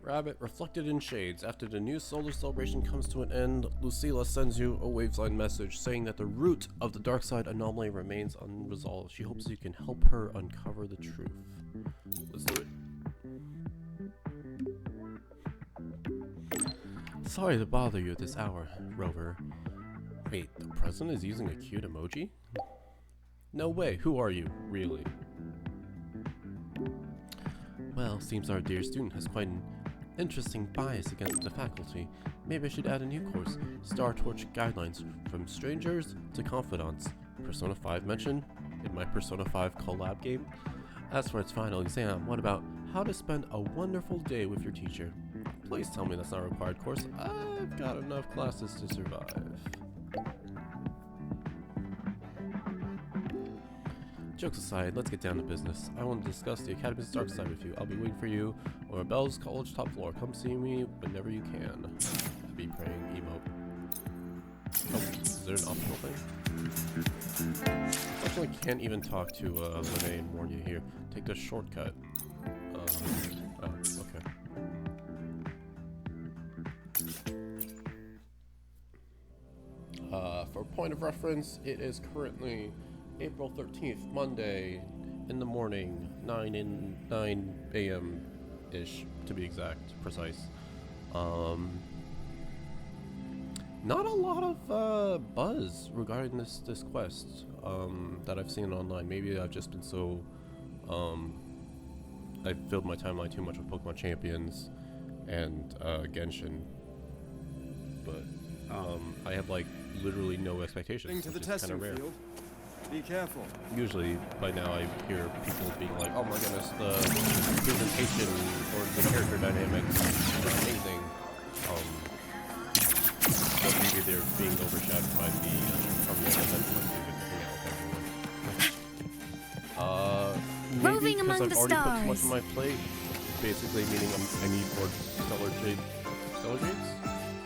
Rabbit reflected in shades. After the new solar celebration comes to an end, Lucilla sends you a waveline message saying that the root of the dark side anomaly remains unresolved. She hopes you can help her uncover the truth. Let's do it. Sorry to bother you at this hour, Rover. Wait, the president is using a cute emoji? No way, who are you, really? Well, seems our dear student has quite an interesting bias against the faculty. Maybe I should add a new course, Star Torch Guidelines, from strangers to confidants. Persona 5 mentioned in my Persona 5 collab game. As for its final exam, what about how to spend a wonderful day with your teacher? Please tell me that's not a required course. I've got enough classes to survive. Jokes aside, let's get down to business. I want to discuss the Academy's dark side with you. I'll be waiting for you on Bell's College top floor. Come see me whenever you can. Be praying emote. Oh, is there an optional thing? Unfortunately, can't even talk to Lene and warn you here. Take the shortcut. Oh, okay. For point of reference, it is currently April 13th, Monday, in the morning, 9 a.m.-ish, to be exact, precise. Not a lot of buzz regarding this quest that I've seen online. Maybe I've just been so I've filled my timeline too much with Pokemon Champions and Genshin, but I have like literally no expectations, which is kind of rare. Field. Be careful. Usually by now I hear people being like, oh my goodness, the presentation or the character dynamics are amazing. But maybe they're being overshadowed by the unreal event like maybe Roving because among I've the already put too much stars. on my plate, basically meaning I need more Stellar Jades?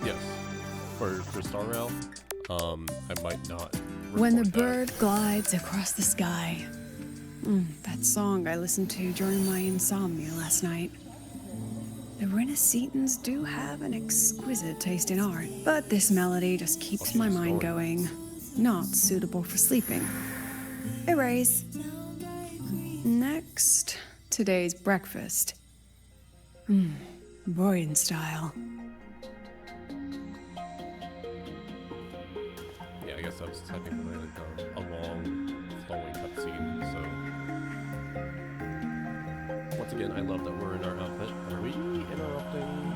Yes. For Star Rail, I might not. When the report back. bird glides across the sky. That song I listened to during my insomnia last night. The Renaissance do have an exquisite taste in art, but this melody just keeps my mind going. Not suitable for sleeping. Erase. Next, today's breakfast. Boyan style. Yeah, I guess that was technically like a long, flowing cutscene, so... Once again, I love that we're in our outfit. Are we interrupting?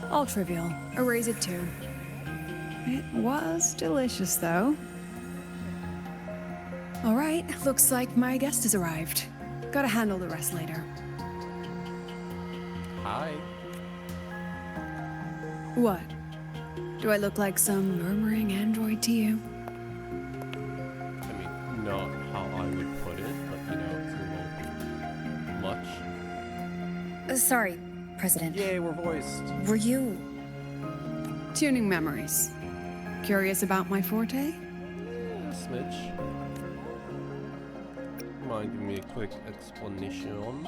All trivial. Erase it too. It was delicious, though. All right, looks like my guest has arrived. Gotta handle the rest later. Hi. What? Do I look like some murmuring android to you? I mean, not how I would put it, but you know, it's a little much. Sorry, President. Yay, we're voiced. Were you... Tuning memories. Curious about my forte? Yeah, smidge. Mind giving me a quick explanation?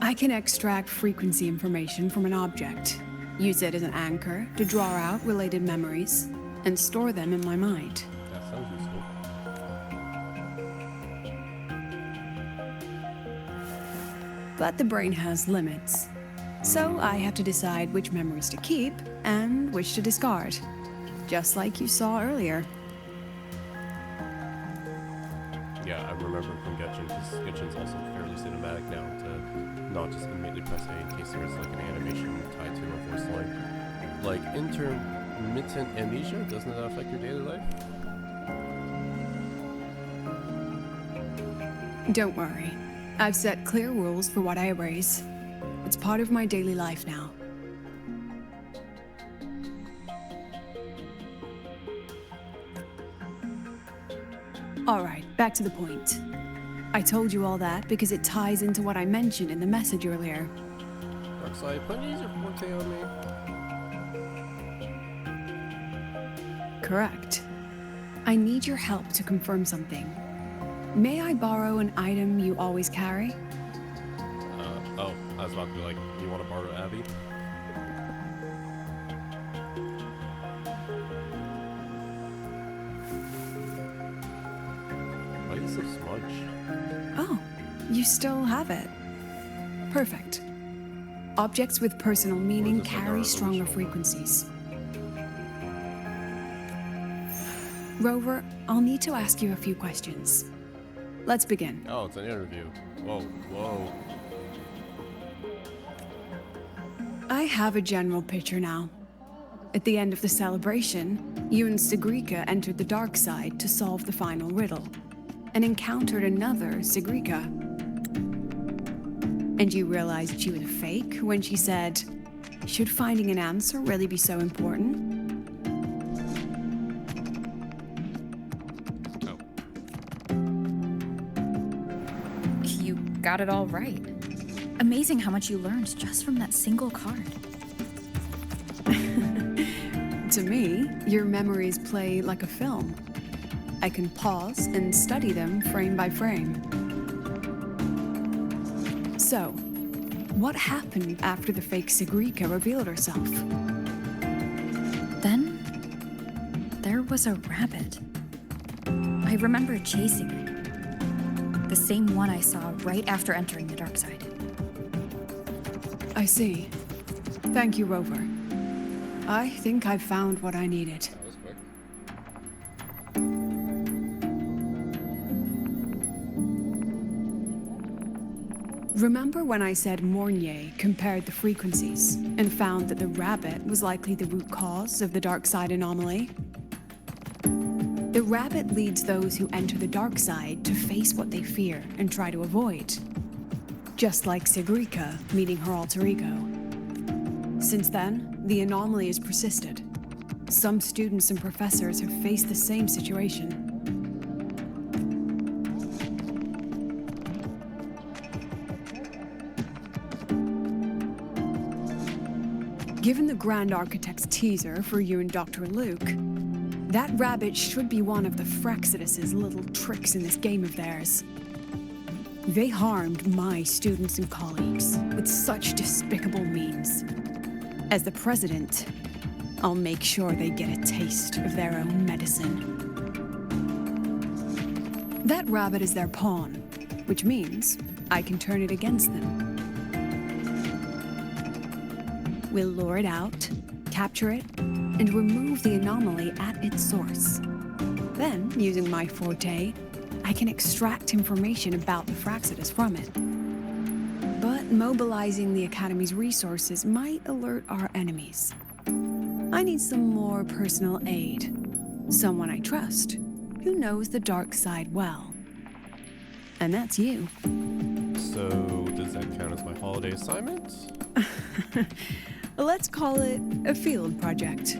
I can extract frequency information from an object, use it as an anchor to draw out related memories, and store them in my mind. That sounds useful. But the brain has limits. So I have to decide which memories to keep and which to discard. Just like you saw earlier. Yeah, I remember from Genshin, because Genshin's also fairly cinematic now, to not just immediately press A in case there's like an animation tied to a voice line. Like intermittent amnesia, doesn't that affect your daily life? Don't worry. I've set clear rules for what I erase. It's part of my daily life now. Alright, back to the point. I told you all that because it ties into what I mentioned in the message earlier. Darkseid, put an easier forte on me. Correct. I need your help to confirm something. May I borrow an item you always carry? Oh, I was about to be like, do you want to borrow Abby? Why is it so smudge? Oh, you still have it. Perfect. Objects with personal meaning this like carry our stronger original? frequencies. Rover, I'll need to ask you a few questions. Let's begin. Oh, it's an interview. Whoa, whoa. I have a general picture now. At the end of the celebration, you and Sigrika entered the dark side to solve the final riddle, and encountered another Sigrika. And you realized she was a fake when she said, "Should finding an answer really be so important?" Oh. You got it all right. Amazing how much you learned just from that single card. To me, your memories play like a film. I can pause and study them frame by frame. So, what happened after the fake Sigrika revealed herself? Then, there was a rabbit. I remember chasing it. The same one I saw right after entering the dark side. I see. Thank you, Rover. I think I've found what I needed. That was quick. Remember when I said Mornier compared the frequencies and found that the rabbit was likely the root cause of the dark side anomaly? The rabbit leads those who enter the dark side to face what they fear and try to avoid. Just like Sigrika meeting her alter ego. Since then, the anomaly has persisted. Some students and professors have faced the same situation. Given the Grand Architect's teaser for you and Dr. Luke, that rabbit should be one of the Fraxidus' little tricks in this game of theirs. They harmed my students and colleagues with such despicable means. As the president, I'll make sure they get a taste of their own medicine. That rabbit is their pawn, which means I can turn it against them. We'll lure it out, capture it, and remove the anomaly at its source. Then, using my forte, I can extract information about the Fraxidus from it. But mobilizing the Academy's resources might alert our enemies. I need some more personal aid. Someone I trust, who knows the dark side well. And that's you. So, does that count as my holiday assignment? Let's call it a field project.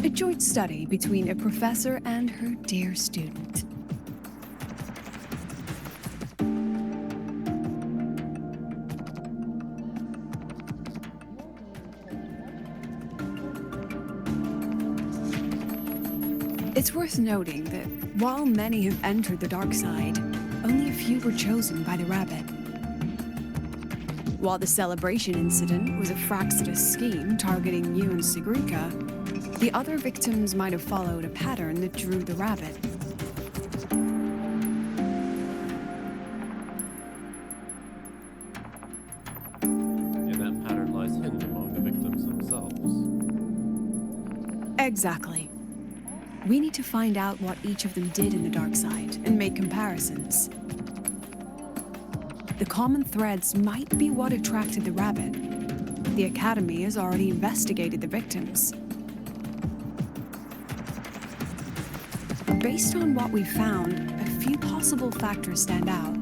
A joint study between a professor and her dear student. It's worth noting that while many have entered the dark side, only a few were chosen by the rabbit. While the celebration incident was a Fraxidus scheme targeting you and Sigrika, the other victims might have followed a pattern that drew the rabbit. And that pattern lies hidden among the victims themselves. Exactly. We need to find out what each of them did in the dark side and make comparisons. The common threads might be what attracted the rabbit. The Academy has already investigated the victims. Based on what we found, a few possible factors stand out.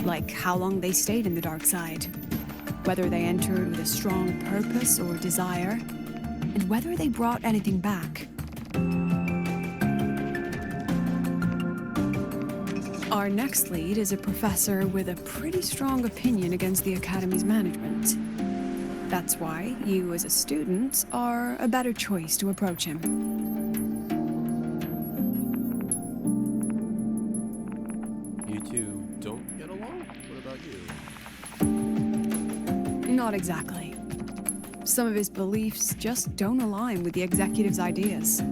Like how long they stayed in the dark side, whether they entered with a strong purpose or desire, and whether they brought anything back. Our next lead is a professor with a pretty strong opinion against the Academy's management. That's why you, as a student, are a better choice to approach him. You two don't get along? What about you? Not exactly. Some of his beliefs just don't align with the executive's ideas.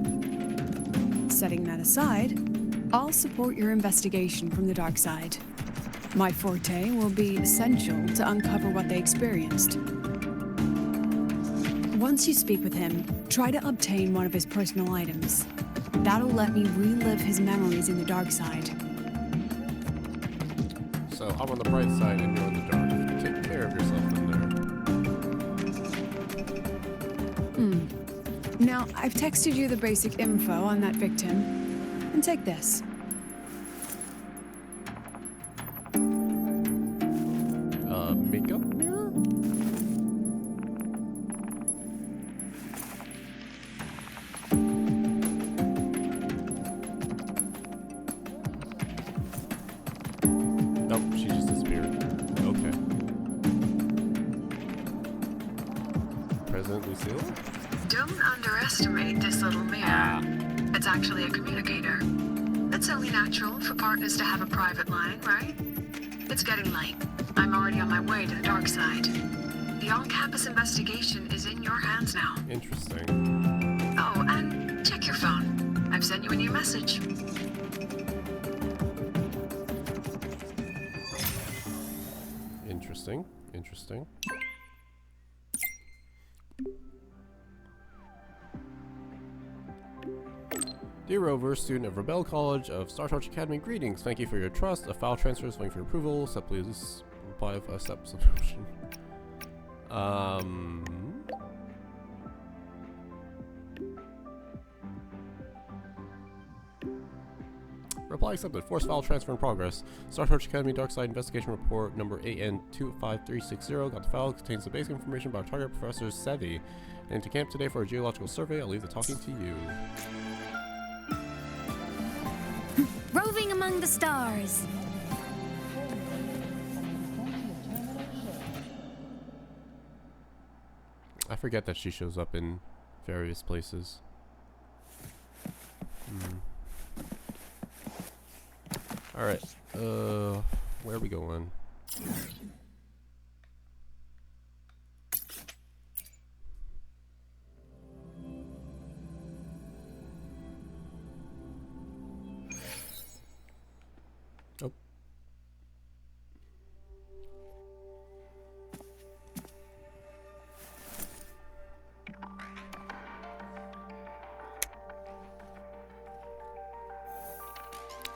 Setting that aside, I'll support your investigation from the dark side. My forte will be essential to uncover what they experienced. Once you speak with him, try to obtain one of his personal items. That'll let me relive his memories in the dark side. So I'm on the bright side and you're on the dark. Take care of yourself in there. Now, I've texted you the basic info on that victim. And take this. Makeup mirror? Nope, she just disappeared. Okay. President Lucille? Don't underestimate this little mirror. It's actually a communicator. It's only natural for partners to have a private line, right? It's getting late. I'm already on my way to the dark side. The on-campus investigation is in your hands now. Interesting. Oh, and check your phone. I've sent you a new message. Interesting. Interesting. Dear Rover, student of Rebel College of Star Torch Academy, greetings. Thank you for your trust. A file transfer is waiting for approval. So please reply with a step subscription. Reply accepted. Force file transfer in progress. Star Torch Academy Dark Side Investigation Report number AN25360. Got the file. Contains the basic information about target Professor Sevi. And to camp today for a geological survey. I'll leave the talking to you. Roving among the stars. I forget that she shows up in various places. Alright, where are we going? Oh.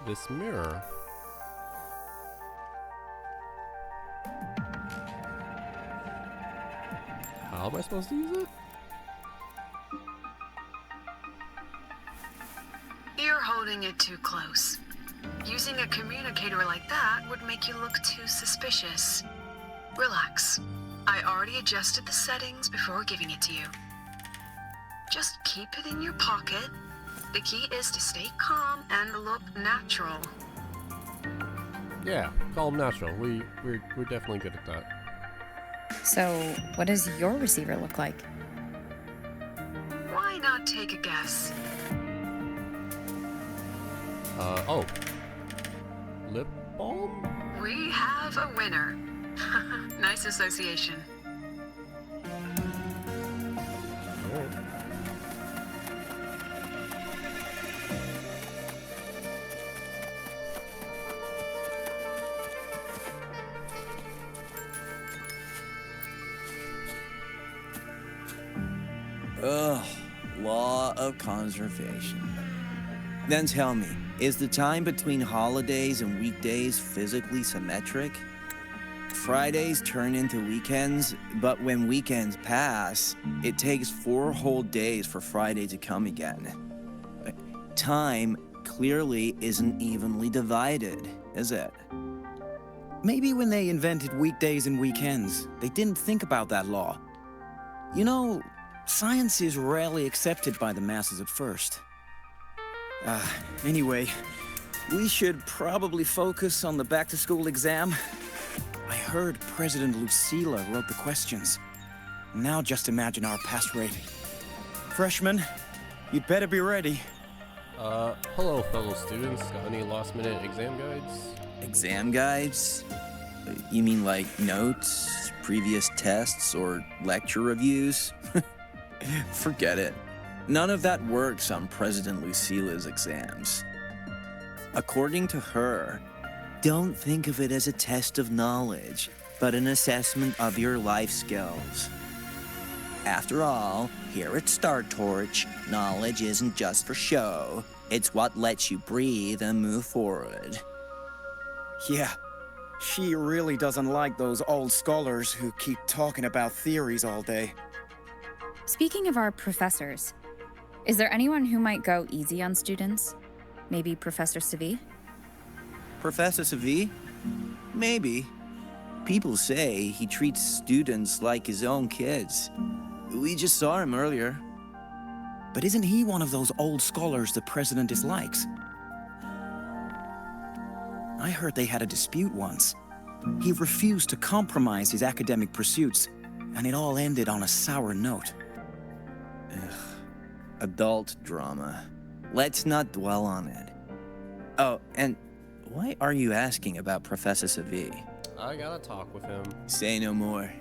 This mirror. How am I supposed to use it? You're holding it too close. Using a communicator like that would make you look too suspicious. Relax. I already adjusted the settings before giving it to you. Just keep it in your pocket. The key is to stay calm and look natural. Yeah, calm natural. We're definitely good at that. So, what does your receiver look like? Why not take a guess? Oh. Lip balm? We have a winner. Nice association. Alright. Ugh, law of conservation. Then tell me, is the time between holidays and weekdays physically symmetric? Fridays turn into weekends, but when weekends pass, it takes 4 whole days for Friday to come again. Time clearly isn't evenly divided, is it? Maybe when they invented weekdays and weekends, they didn't think about that law. You know, science is rarely accepted by the masses at first. Anyway, we should probably focus on the back-to-school exam. I heard President Lucilla wrote the questions. Now just imagine our pass rate. Freshmen, you'd better be ready. Hello fellow students. Got any last-minute exam guides? Exam guides? You mean like notes, previous tests, or lecture reviews? Forget it. None of that works on President Lucila's exams. According to her, don't think of it as a test of knowledge, but an assessment of your life skills. After all, here at Star Torch, knowledge isn't just for show. It's what lets you breathe and move forward. Yeah, she really doesn't like those old scholars who keep talking about theories all day. Speaking of our professors, is there anyone who might go easy on students? Maybe Professor Savi? Professor Savi? Maybe. People say he treats students like his own kids. We just saw him earlier. But isn't he one of those old scholars the president dislikes? I heard they had a dispute once. He refused to compromise his academic pursuits, and it all ended on a sour note. Ugh. Adult drama. Let's not dwell on it. Oh, and why are you asking about Professor Savi? I gotta talk with him. Say no more.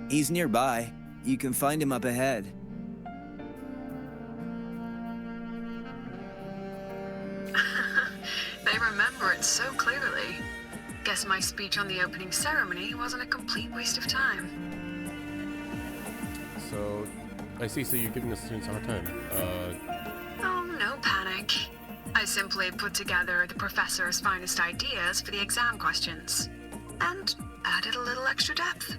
He's nearby. You can find him up ahead. They remember it so clearly. Guess my speech on the opening ceremony wasn't a complete waste of time. So, I see, so you're giving the students a hard time. Oh, no panic. I simply put together the professor's finest ideas for the exam questions. And added a little extra depth.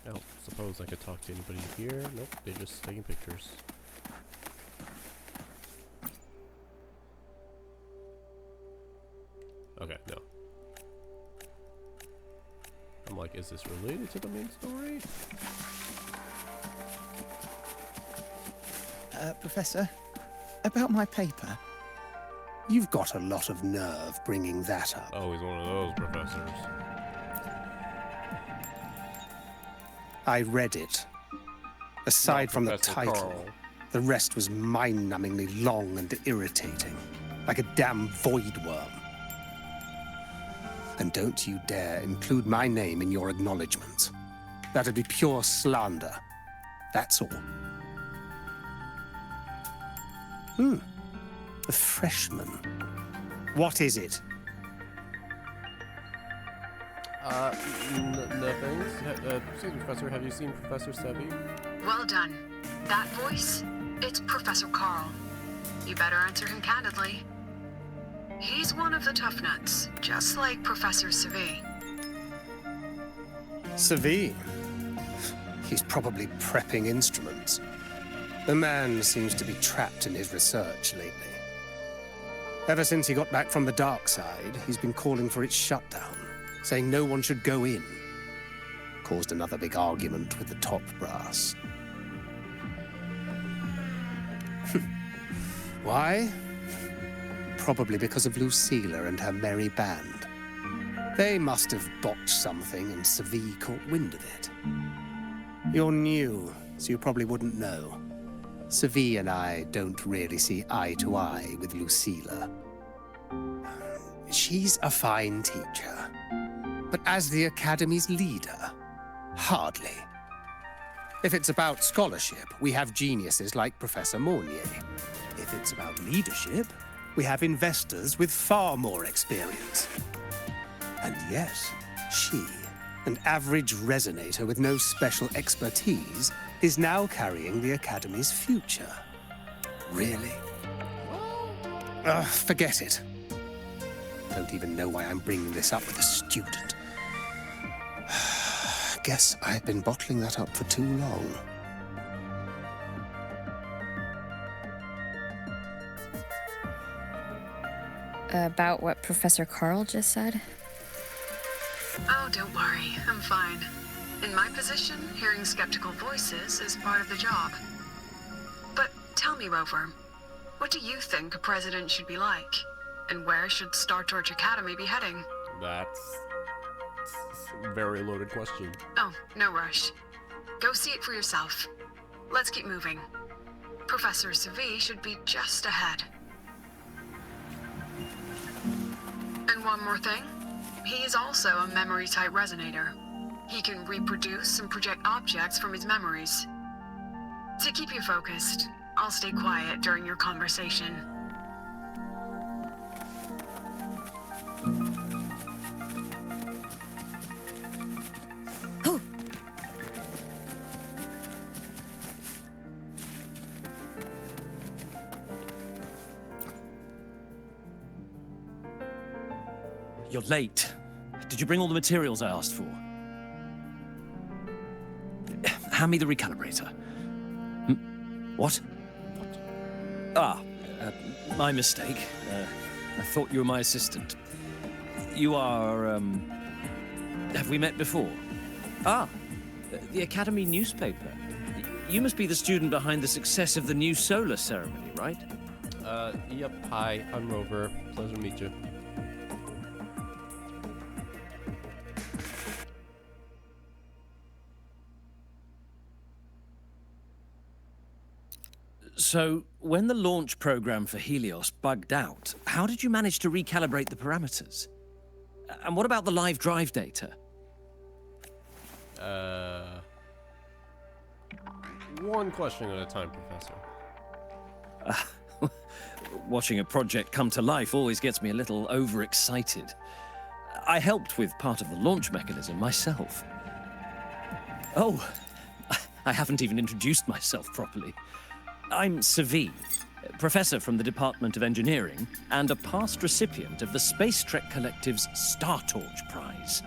I don't suppose I could talk to anybody here. Nope, they're just taking pictures. Okay, no. I'm like, is this related to the main story? Professor, about my paper. You've got a lot of nerve bringing that up. Oh, he's one of those professors. I read it. Aside from the Professor title, Carl. the rest was mind-numbingly long and irritating, like a damn void worm. And don't you dare include my name in your acknowledgement. That'd be pure slander. That's all. A freshman. What is it? No thanks. Excuse me, Professor, have you seen Professor Sebi? Well done. That voice? It's Professor Carl. You better answer him candidly. He's one of the tough nuts, just like Professor Savi. Savi. He's probably prepping instruments. The man seems to be trapped in his research lately. Ever since he got back from the dark side, he's been calling for its shutdown, saying no one should go in. Caused another big argument with the top brass. Why? Probably because of Lucila and her merry band. They must have botched something and Savi caught wind of it. You're new, so you probably wouldn't know. Savi and I don't really see eye to eye with Lucila. She's a fine teacher, but as the Academy's leader, hardly. If it's about scholarship, we have geniuses like Professor Mornier. If it's about leadership, we have investors with far more experience. And yes, she, an average resonator with no special expertise, is now carrying the Academy's future. Really? Forget it. Don't even know why I'm bringing this up with a student. Guess I've been bottling that up for too long. About what Professor Carl just said? Oh, don't worry. I'm fine. In my position, hearing skeptical voices is part of the job. But tell me, Rover, what do you think a president should be like? And where should Star Torch Academy be heading? That's a very loaded question. Oh, no rush. Go see it for yourself. Let's keep moving. Professor Savi should be just ahead. And one more thing. He is also a memory-type resonator. He can reproduce and project objects from his memories. To keep you focused, I'll stay quiet during your conversation. You're late. Did you bring all the materials I asked for? Hand me the recalibrator. What? My mistake. I thought you were my assistant. You are, Have we met before? The Academy newspaper. You must be the student behind the success of the new solar ceremony, right? Yep. Hi, I'm Rover. Pleasure to meet you. So, when the launch program for Helios bugged out, how did you manage to recalibrate the parameters? And what about the live drive data? One question at a time, Professor. Watching a project come to life always gets me a little overexcited. I helped with part of the launch mechanism myself. Oh, I haven't even introduced myself properly. I'm Savi, professor from the Department of Engineering and a past recipient of the Space Trek Collective's Star Torch Prize.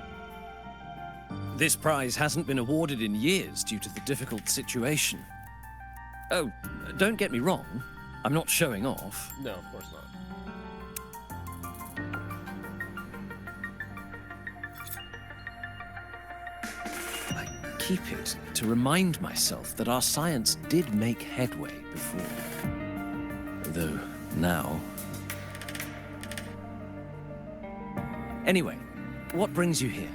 This prize hasn't been awarded in years due to the difficult situation. Oh, don't get me wrong, I'm not showing off. No, of course not. I keep it to remind myself that our science did make headway before. Though now... Anyway, what brings you here?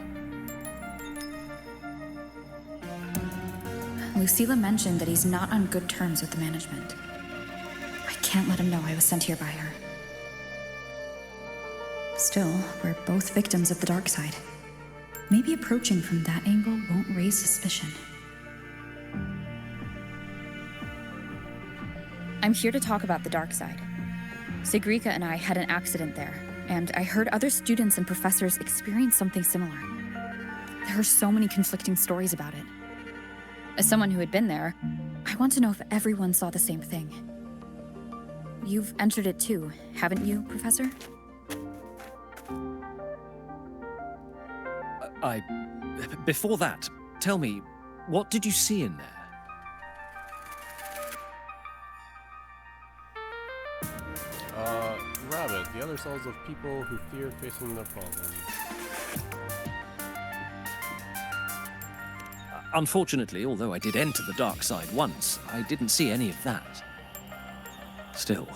Lucilla mentioned that he's not on good terms with the management. I can't let him know I was sent here by her. Still, we're both victims of the dark side. Maybe approaching from that angle won't raise suspicion. I'm here to talk about the dark side. Sigrika and I had an accident there, and I heard other students and professors experience something similar. There are so many conflicting stories about it. As someone who had been there, I want to know if everyone saw the same thing. You've entered it too, haven't you, Professor? Before that, tell me, what did you see in there? Rabbit, the other cells of people who fear facing their problems. Unfortunately, although I did enter the dark side once, I didn't see any of that. Still,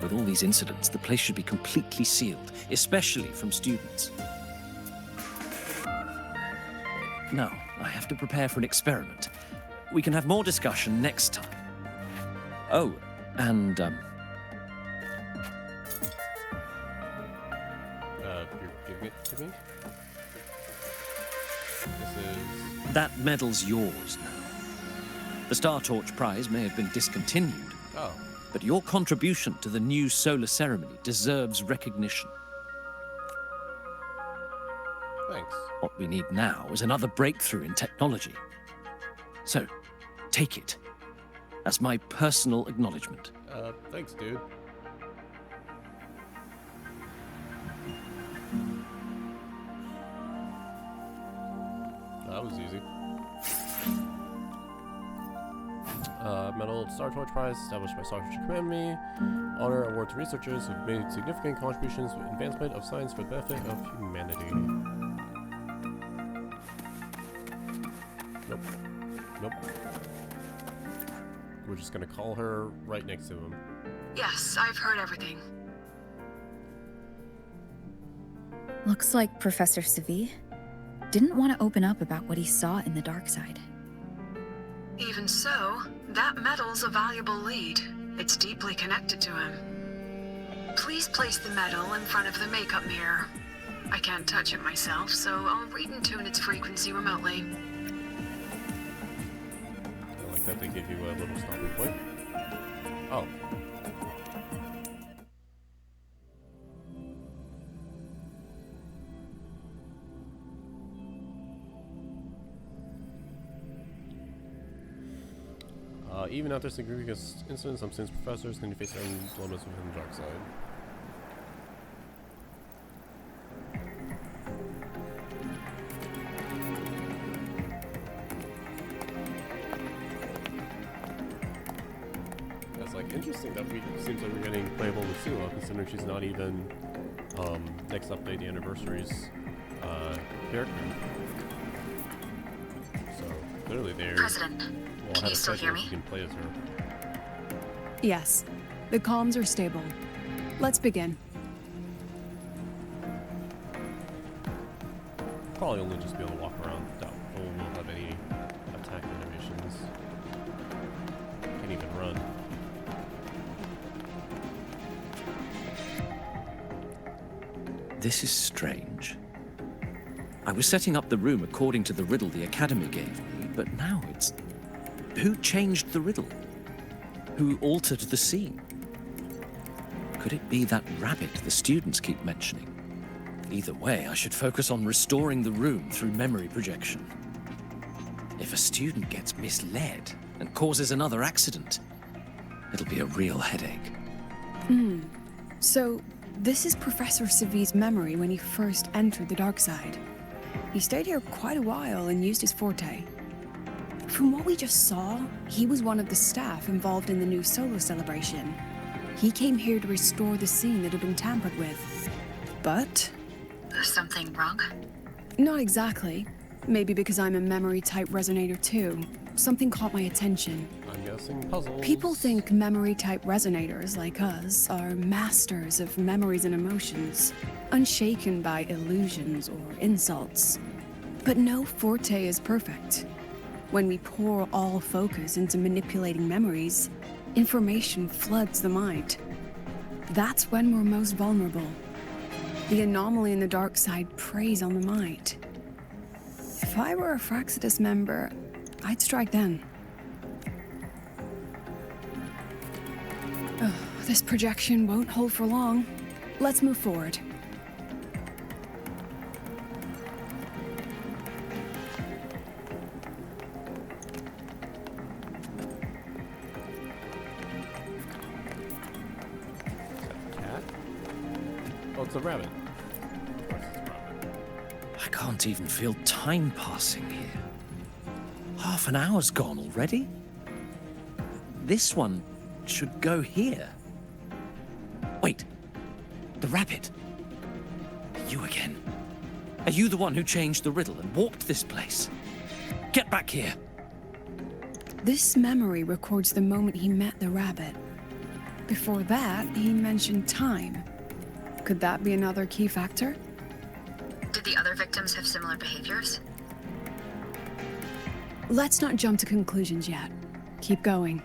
with all these incidents, the place should be completely sealed, especially from students. Now, I have to prepare for an experiment. We can have more discussion next time. Oh, and, You're giving it to me? This is... That medal's yours now. The Star Torch Prize may have been discontinued, Oh. but your contribution to the new solar ceremony deserves recognition. Thanks. What we need now is another breakthrough in technology. So, take it as my personal acknowledgement. Thanks, dude. That was easy. Medal Star Torch Prize, established by Star Torch Academy. Honor award to researchers who've made significant contributions to the advancement of science for the benefit of humanity. Nope. Nope. We're just gonna call her right next to him. Yes, I've heard everything. Looks like Professor Savi didn't want to open up about what he saw in the dark side. Even so, that medal's a valuable lead. It's deeply connected to him. Please place the medal in front of the makeup mirror. I can't touch it myself, so I'll read and tune its frequency remotely. I like that they give you a little stopping point. Oh. Even after Segrika's incident, some students professors can face their own dilemmas within the dark side. That's like interesting that seems like we're getting playable Lucilla, considering she's not even next update the anniversary's character. So clearly they're President, can you still hear me? You can play as her. Yes, the comms are stable. Let's begin. Probably only just be able to walk around. Doubtful we'll have any attack animations. Can't even run. This is strange. I was setting up the room according to the riddle the Academy gave me, but now it's... Who changed the riddle? Who altered the scene? Could it be that rabbit the students keep mentioning? Either way, I should focus on restoring the room through memory projection. If a student gets misled and causes another accident, it'll be a real headache. So, this is Professor Savi's memory when he first entered the dark side. He stayed here quite a while and used his forte. From what we just saw, he was one of the staff involved in the new solo celebration. He came here to restore the scene that had been tampered with. But... Something wrong? not exactly. Maybe because I'm a memory-type resonator too. Something caught my attention. I'm guessing puzzles. People think memory-type resonators like us are masters of memories and emotions, unshaken by illusions or insults. But no forte is perfect. When we pour all focus into manipulating memories, information floods the mind. That's when we're most vulnerable. The anomaly in the dark side preys on the mind. If I were a Fraxidus member, I'd strike then. Ugh, this projection won't hold for long. Let's move forward. Cat? Oh, it's a rabbit. Of course it's a rabbit. I can't even feel time passing here. Half an hour's gone already? This one should go here. Wait, the rabbit. You again. Are you the one who changed the riddle and warped this place? Get back here. This memory records the moment he met the rabbit. Before that, he mentioned time. Could that be another key factor? Did the other victims have similar behaviors? Let's not jump to conclusions yet. Keep going.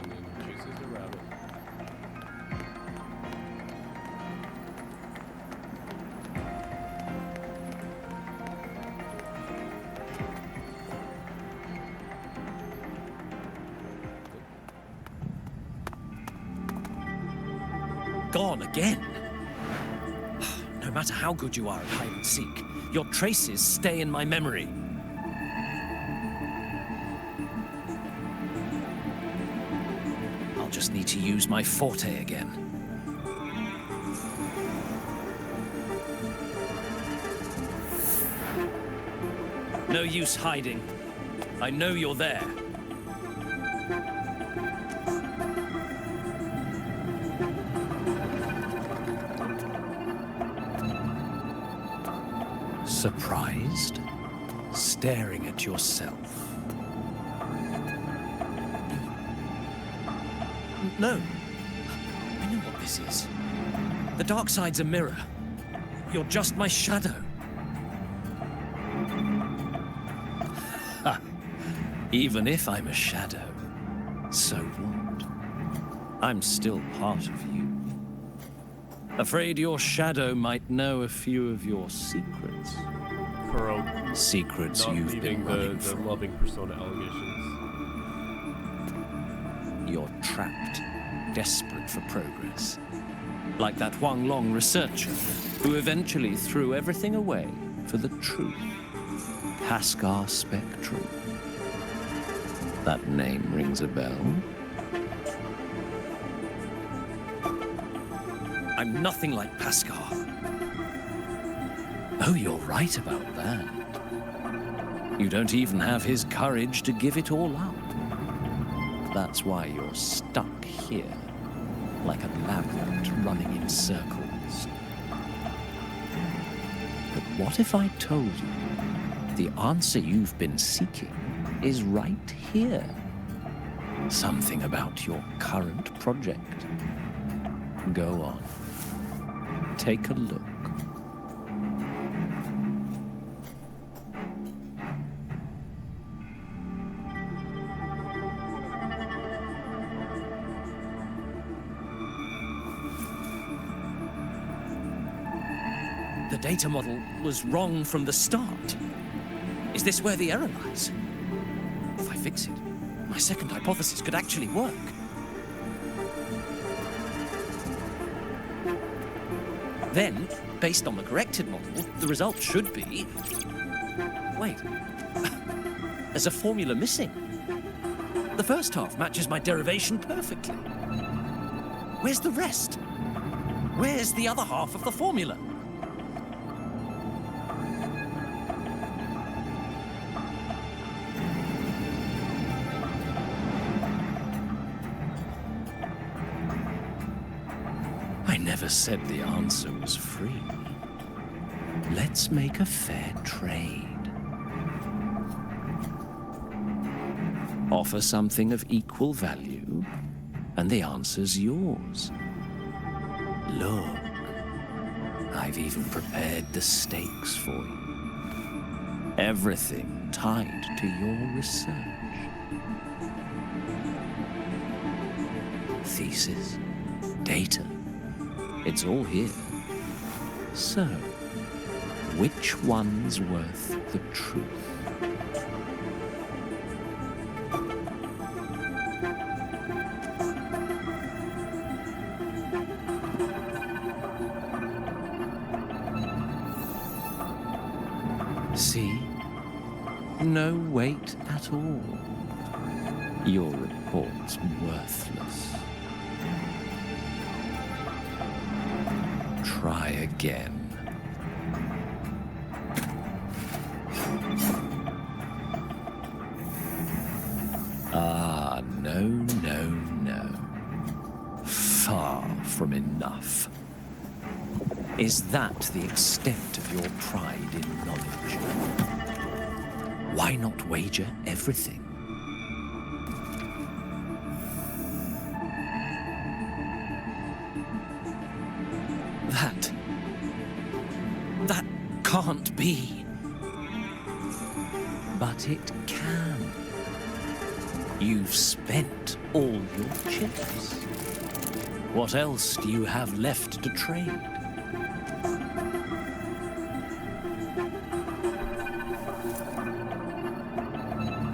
And then he chases the rabbit. Gone again. No matter how good you are at hide and seek, your traces stay in my memory. I'll just need to use my forte again. No use hiding. I know you're there. Surprised? Staring at yourself. No. I know what this is. The dark side's a mirror. You're just my shadow. Ha. Even if I'm a shadow, so what? I'm still part of you. Afraid your shadow might know a few of your secrets. Kuro Secrets not you've leaving been running the from. loving persona allegations. You're trapped, desperate for progress. Like that Huang Long researcher who eventually threw everything away for the truth. Haskar Spectrum. That name rings a bell. I'm nothing like Paskar. Oh, you're right about that. You don't even have his courage to give it all up. That's why you're stuck here, like a labyrinth running in circles. But what if I told you the answer you've been seeking is right here? Something about your current project. Go on. Take a look. The data model was wrong from the start. Is this where the error lies? If I fix it, my second hypothesis could actually work. Then, based on the corrected model, the result should be... Wait. There's a formula missing. The first half matches my derivation perfectly. Where's the rest? Where's the other half of the formula? I never said the answer was free. Let's make a fair trade. Offer something of equal value, and the answer's yours. Look, I've even prepared the stakes for you. Everything tied to your research. Thesis, data, it's all here. So, which one's worth the truth? See? No weight at all. Your report's worthless. Try again. Ah, no, no, no. Far from enough. Is that the extent of your pride in knowledge? Why not wager everything? That can't be. But it can. You've spent all your chips. What else do you have left to trade?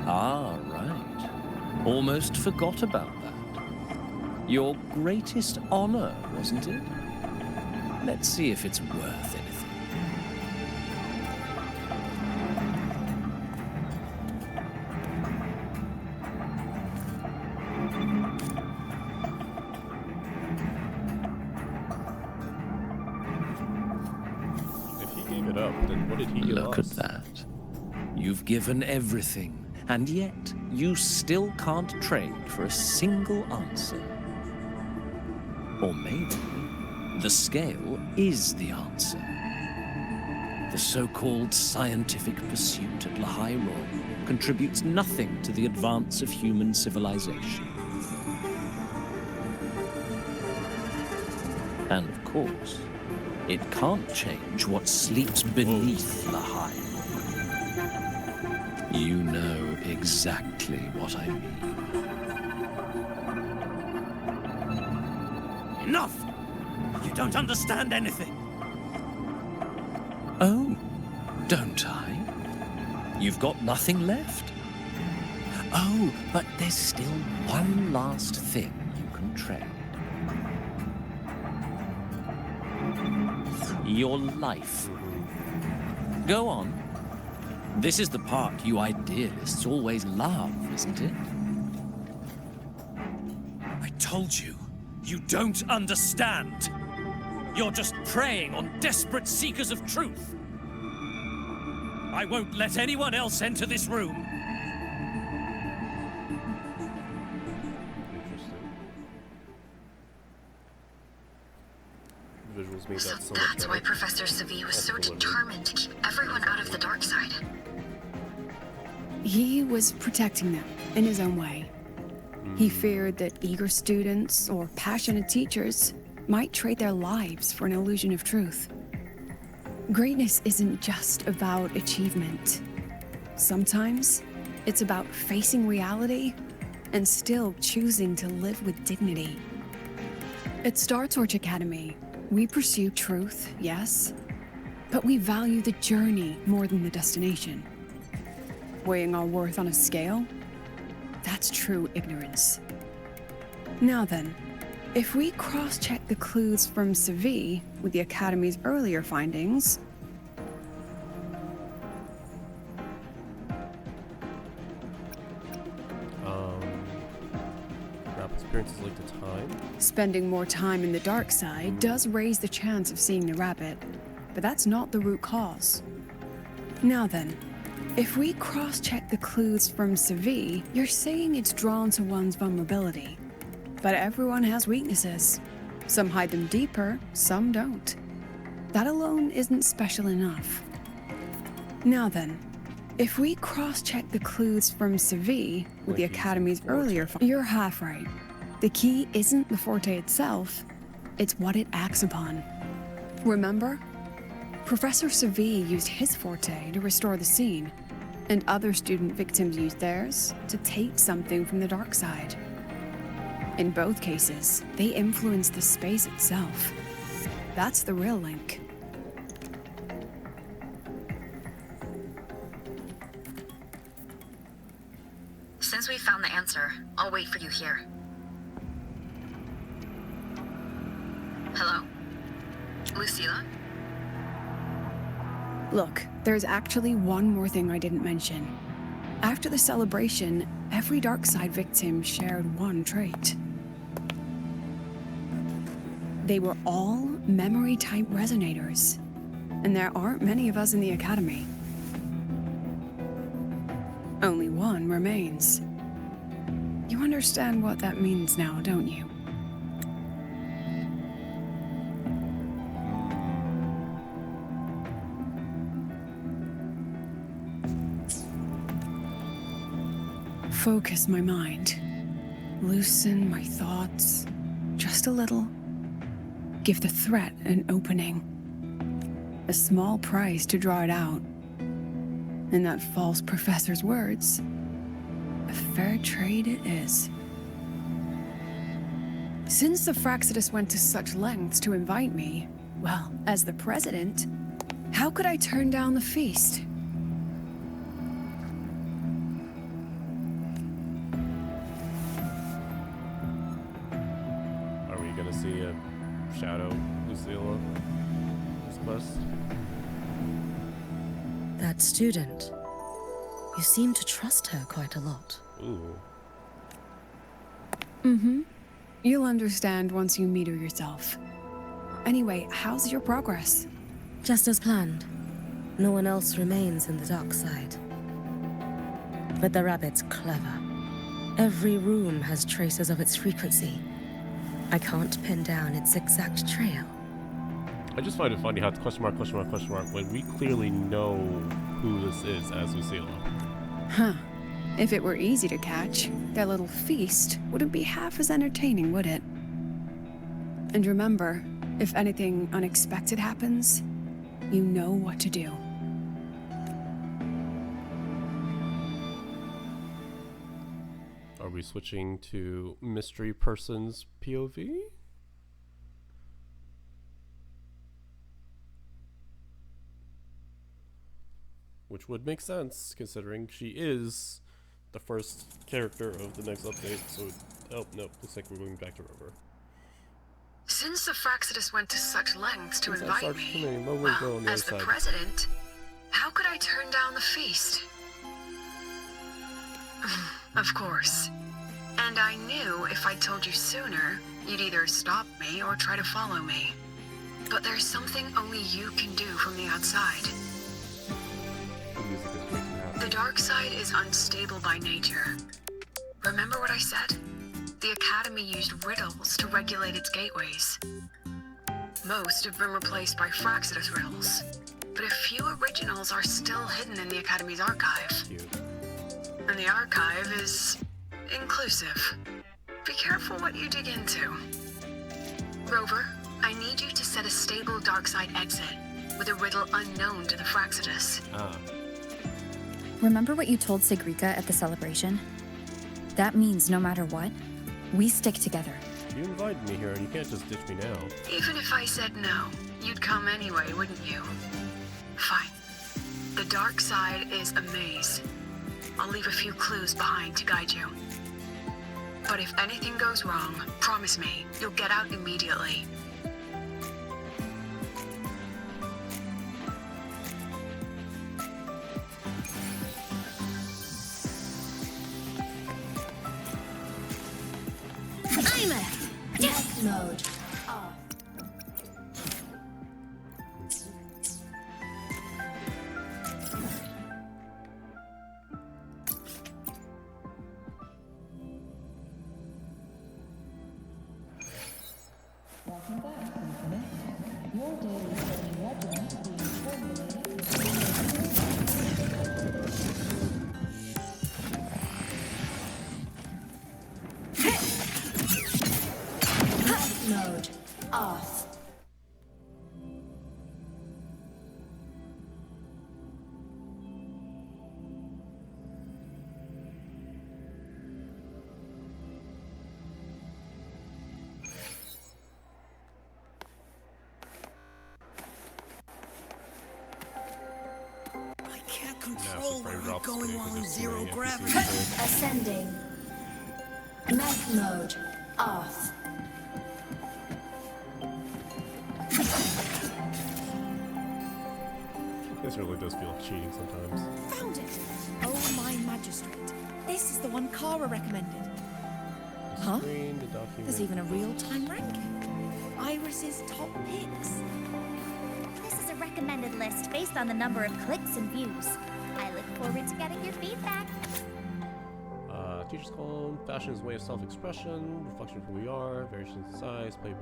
Ah, right. Almost forgot about that. Your greatest honor, wasn't it? Let's see if it's worth anything. If he gave it up, then what did he give Look us? at that. You've given everything, and yet you still can't trade for a single answer. Or maybe the scale is the answer. The so-called scientific pursuit at Lahai Roy contributes nothing to the advance of human civilization. And of course, it can't change what sleeps beneath Lahai. You know exactly what I mean. Enough! You don't understand anything. Oh, don't I? You've got nothing left? Oh, but there's still one last thing you can trade. Your life. Go on. This is the part you idealists always love, isn't it? I told you, you don't understand. You're just preying on desperate seekers of truth. I won't let anyone else enter this room. Interesting. Visuals make So that so much that's why better. Professor Savi was so Absolutely. determined to keep everyone out of the dark side. He was protecting them in his own way. He feared that eager students or passionate teachers might trade their lives for an illusion of truth. Greatness isn't just about achievement. Sometimes it's about facing reality and still choosing to live with dignity. At Star Torch Academy, we pursue truth, yes, but we value the journey more than the destination. Weighing our worth on a scale? That's true ignorance. Now then, if we cross-check the clues from Savi with the Academy's earlier findings, Rap experiences like the time. spending more time in the dark side does raise the chance of seeing the rabbit, but that's not the root cause. Now then, if we cross-check the clues from Savi, you're saying it's drawn to one's vulnerability. But everyone has weaknesses. Some hide them deeper, some don't. That alone isn't special enough. Now then, if we cross-check the clues from Savi with the Like using Academy's Forte. earlier you're half right. The key isn't the Forte itself, it's what it acts upon. Remember? Professor Savi used his Forte to restore the scene, and other student victims used theirs to take something from the dark side. In both cases, they influenced the space itself. That's the real link. Since we found the answer, I'll wait for you here. Hello? Lucilla? Look, there's actually one more thing I didn't mention. After the celebration, every dark side victim shared one trait. They were all memory-type resonators, and there aren't many of us in the Academy. Only one remains. You understand what that means now, don't you? Focus my mind. Loosen my thoughts. Just a little. Give the threat an opening. A small price to draw it out. In that false professor's words, a fair trade it is. Since the Fraxidus went to such lengths to invite me, well, as the president, how could I turn down the feast? Are we gonna see a shadow Lucilla this quest? That student. You seem to trust her quite a lot. Ooh. You'll understand once you meet her yourself. Anyway, how's your progress? Just as planned. No one else remains in the dark side. But the rabbit's clever. Every room has traces of its frequency. I can't pin down its exact trail. I just find it funny how it's question mark when we clearly know who this is as Lucilla. Huh. If it were easy to catch, their little feast wouldn't be half as entertaining, would it? And remember, if anything unexpected happens, you know what to do. we switching to mystery person's POV? Which would make sense, considering she is the first character of the next update, so... Oh, no, looks like we're going back to Rover. Since the Fraxidus went to such lengths to Since I invite started me, committing, no one well, go on the as the other side. president, how could I turn down the feast? Of course. And I knew if I told you sooner, you'd either stop me or try to follow me. But there's something only you can do from the outside. The music is making me happy. The dark side is unstable by nature. Remember what I said? The Academy used riddles to regulate its gateways. Most have been replaced by Fraxidus riddles, but a few originals are still hidden in the Academy's archive. Cute. And the archive is inclusive. Be careful what you dig into. Rover, I need you to set a stable dark side exit with a riddle unknown to the Fraxidus. Ah. Remember what you told Sigrika at the celebration? That means no matter what, we stick together. You invited me here and you can't just ditch me now. Even if I said no, you'd come anyway, wouldn't you? Fine. The dark side is a maze. I'll leave a few clues behind to guide you. But if anything goes wrong, promise me, you'll get out immediately. Timer! Death mode. Off. Welcome back, Infinite. Your daily training regimen being formulated. Death mode. Off. I can't Massive control where frame I'm drops going today while in because there's too zero many gravity. NPCs. Ascending. Mech mode. Off. This really does feel like cheating sometimes. Found it! Oh, my magistrate. This is the one Kara recommended. The Huh? screen, the document. There's even a real-time ranking. Iris's top picks. This is a recommended list based on the number of clicks and views. I look forward to getting your feedback. Teacher's column, fashion is a way of self-expression, reflection of who we are, variations in size, play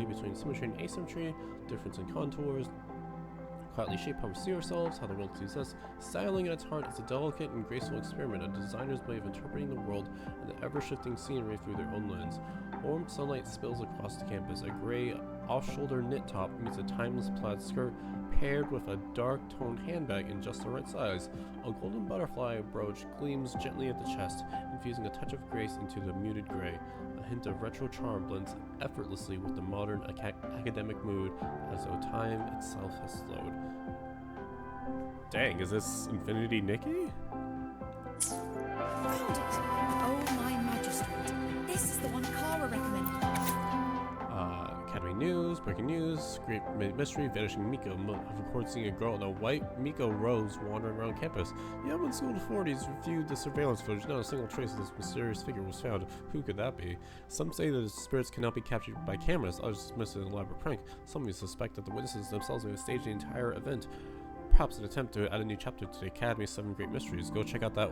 between symmetry and asymmetry, difference in contours, quietly shape how we see ourselves, how the world sees us. Styling at its heart is a delicate and graceful experiment, a designer's way of interpreting the world and the ever-shifting scenery through their own lens. Warm sunlight spills across the campus. A gray off-shoulder knit top meets a timeless plaid skirt, paired with a dark-toned handbag in just the right size. A golden butterfly brooch gleams gently at the chest, infusing a touch of grace into the muted gray. A hint of retro charm blends effortlessly with the modern academic mood, as though time itself has slowed. Dang, is this Infinity Nikki? Found it! Oh, my magistrate. This is the one Kara recommended. Academy News, breaking news, great mystery, vanishing Miko. Have reported seeing a girl in a white Miko rose wandering around campus. Yet when school authorities reviewed the surveillance footage, not a single trace of this mysterious figure was found. Who could that be? Some say that the spirits cannot be captured by cameras, others dismiss it as an elaborate prank. Some even suspect that the witnesses themselves may have staged the entire event. Perhaps an attempt to add a new chapter to the Academy's 7 Great Mysteries. Go check out that,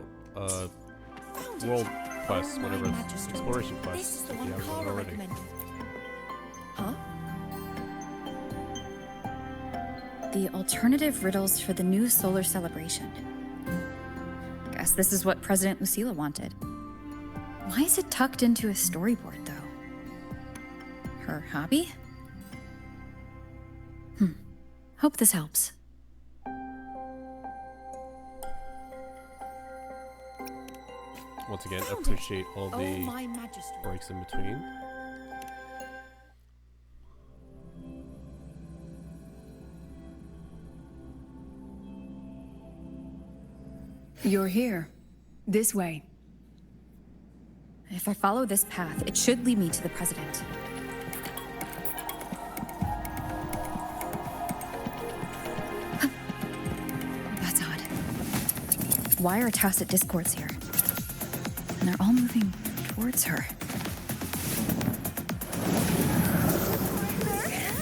world quest, whatever, exploration quest, This is the if one you haven't done it Kara already. recommended. Huh? The alternative riddles for the new solar celebration. Guess this is what President Lucila wanted. Why is it tucked into a storyboard, though? Her hobby? Hope this helps. once again, Found appreciate all Oh, the my magistrate. breaks in between. You're here. This way. If I follow this path, it should lead me to the president. That's odd. Why are tacit discords here? And they're all moving towards her.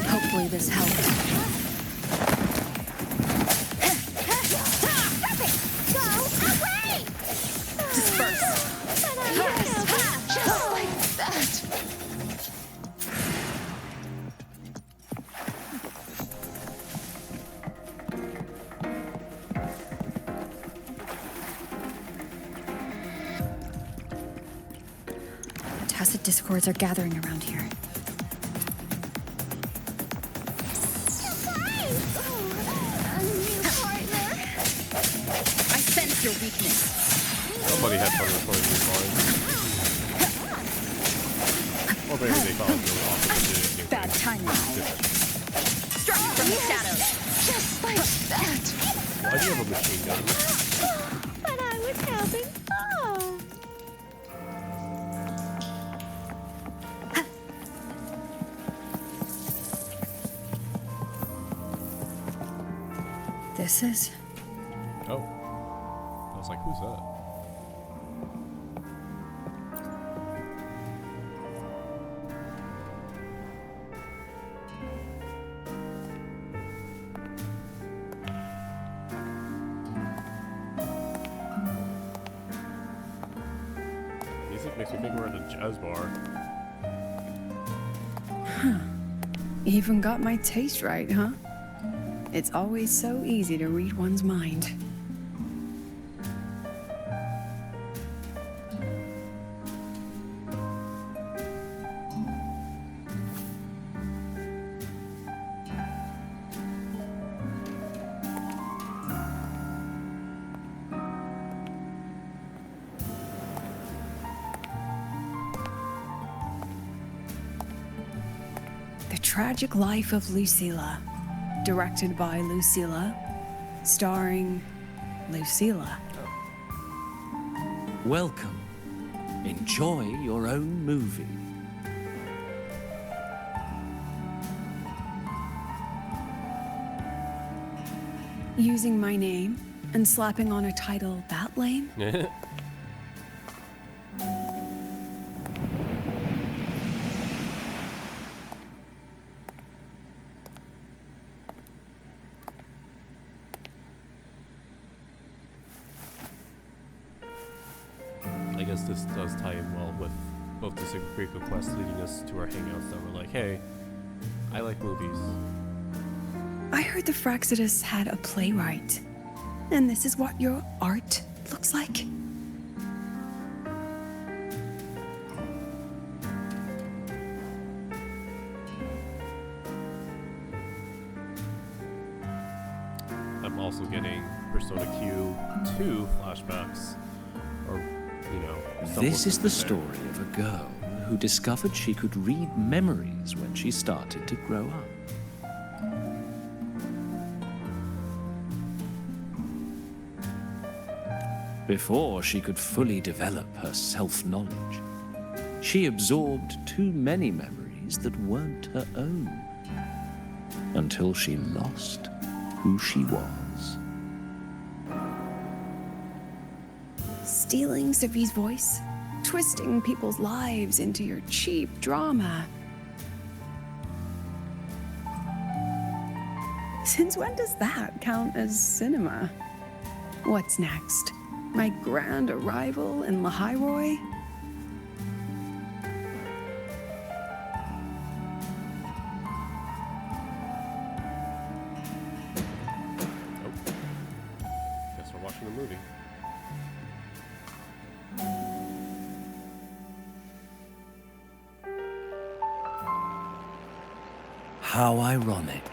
Hopefully this helps. Tacit discords are gathering around here. I sense your weakness. Somebody had fun recording these lines. Or maybe they thought it was really awesome to do it. Bad timing. Strike from the shadows. Just like that. Why do you have a machine gun? But I was having fun. This is... Oh. I was like, who's that? Music makes me think we're at a jazz bar. Even got my taste right, huh? It's always so easy to read one's mind. The Tragic Life of Lucilla. Directed by Lucilla, starring Lucilla. Welcome. Enjoy your own movie. Using my name and slapping on a title that lame? I guess this does tie in well with both the Secret quests leading us to our hangouts that were like, hey, I like movies. I heard the Fraxidus had a playwright. And this is what your art looks like? I'm also getting Persona Q2 flashbacks. Or, you know, This is the there. story of a girl who discovered she could read memories when she started to grow up. Before she could fully develop her self-knowledge, she absorbed too many memories that weren't her own, until she lost who she was. Stealing Sophie's voice? Twisting people's lives into your cheap drama? Since when does that count as cinema? What's next? My grand arrival in Lahairoi? Guess we're watching a movie. How ironic.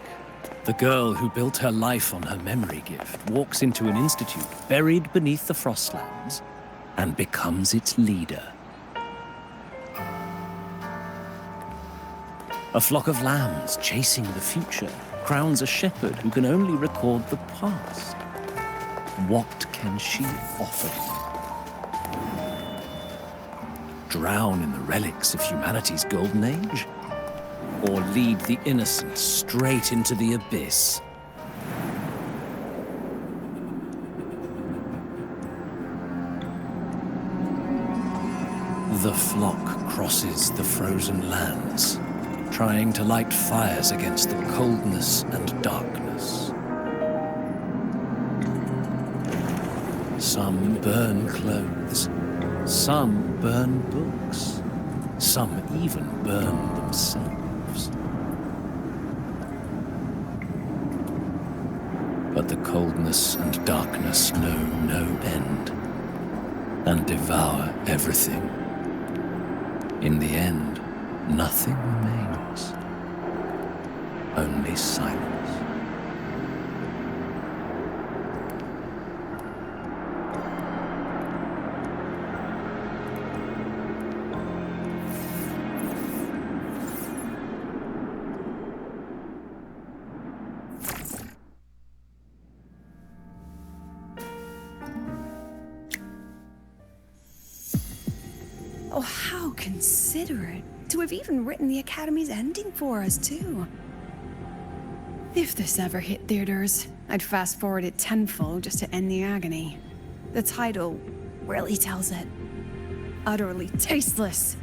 The girl who built her life on her memory gift walks into an institute buried beneath the Frostlands and becomes its leader. A flock of lambs chasing the future crowns a shepherd who can only record the past. What can she offer him? Drown in the relics of humanity's golden age? Or lead the innocent straight into the abyss? The flock crosses the frozen lands, trying to light fires against the coldness and darkness. Some burn clothes, some burn books, some even burn themselves. But the coldness and darkness know no end, and devour everything. In the end, nothing remains, only silence. Oh, how considerate to have even written the Academy's ending for us, too. If this ever hit theaters, I'd fast forward it tenfold just to end the agony. The title really tells it. Utterly tasteless.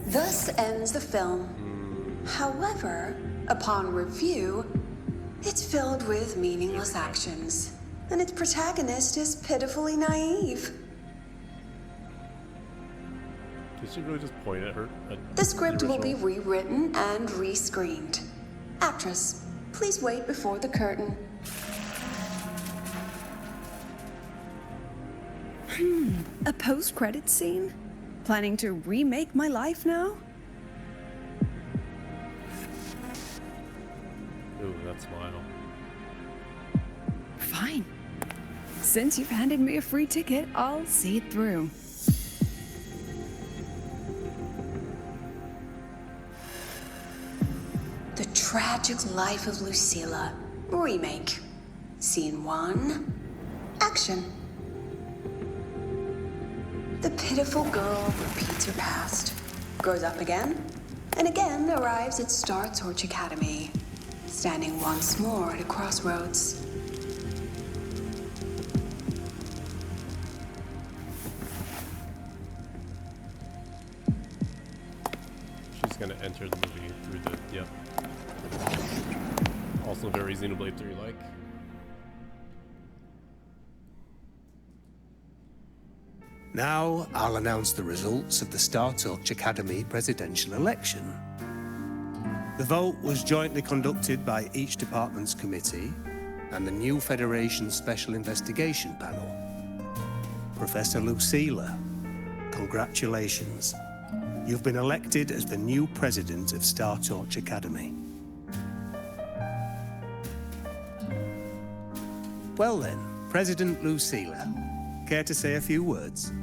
Thus ends the film. However, upon review, it's filled with meaningless actions, and its protagonist is pitifully naive. Did she really just point at her? The script will be rewritten and rescreened. Actress, please wait before the curtain. A post-credit scene? Planning to remake my life now? Ooh, that smile. Fine. Since you've handed me a free ticket, I'll see it through. The Tragic Life of Lucilla. Remake. Scene 1. Action. The pitiful girl repeats her past, grows up again, and again arrives at Star Torch Academy, standing once more at a crossroads. She's gonna enter the movie through the, yep. Also very Xenoblade 3-like. Now, I'll announce the results of the Star Torch Academy presidential election. The vote was jointly conducted by each department's committee and the new Federation Special Investigation Panel. Professor Lucilla, congratulations. You've been elected as the new president of Star Torch Academy. Well then, President Lucilla, care to say a few words?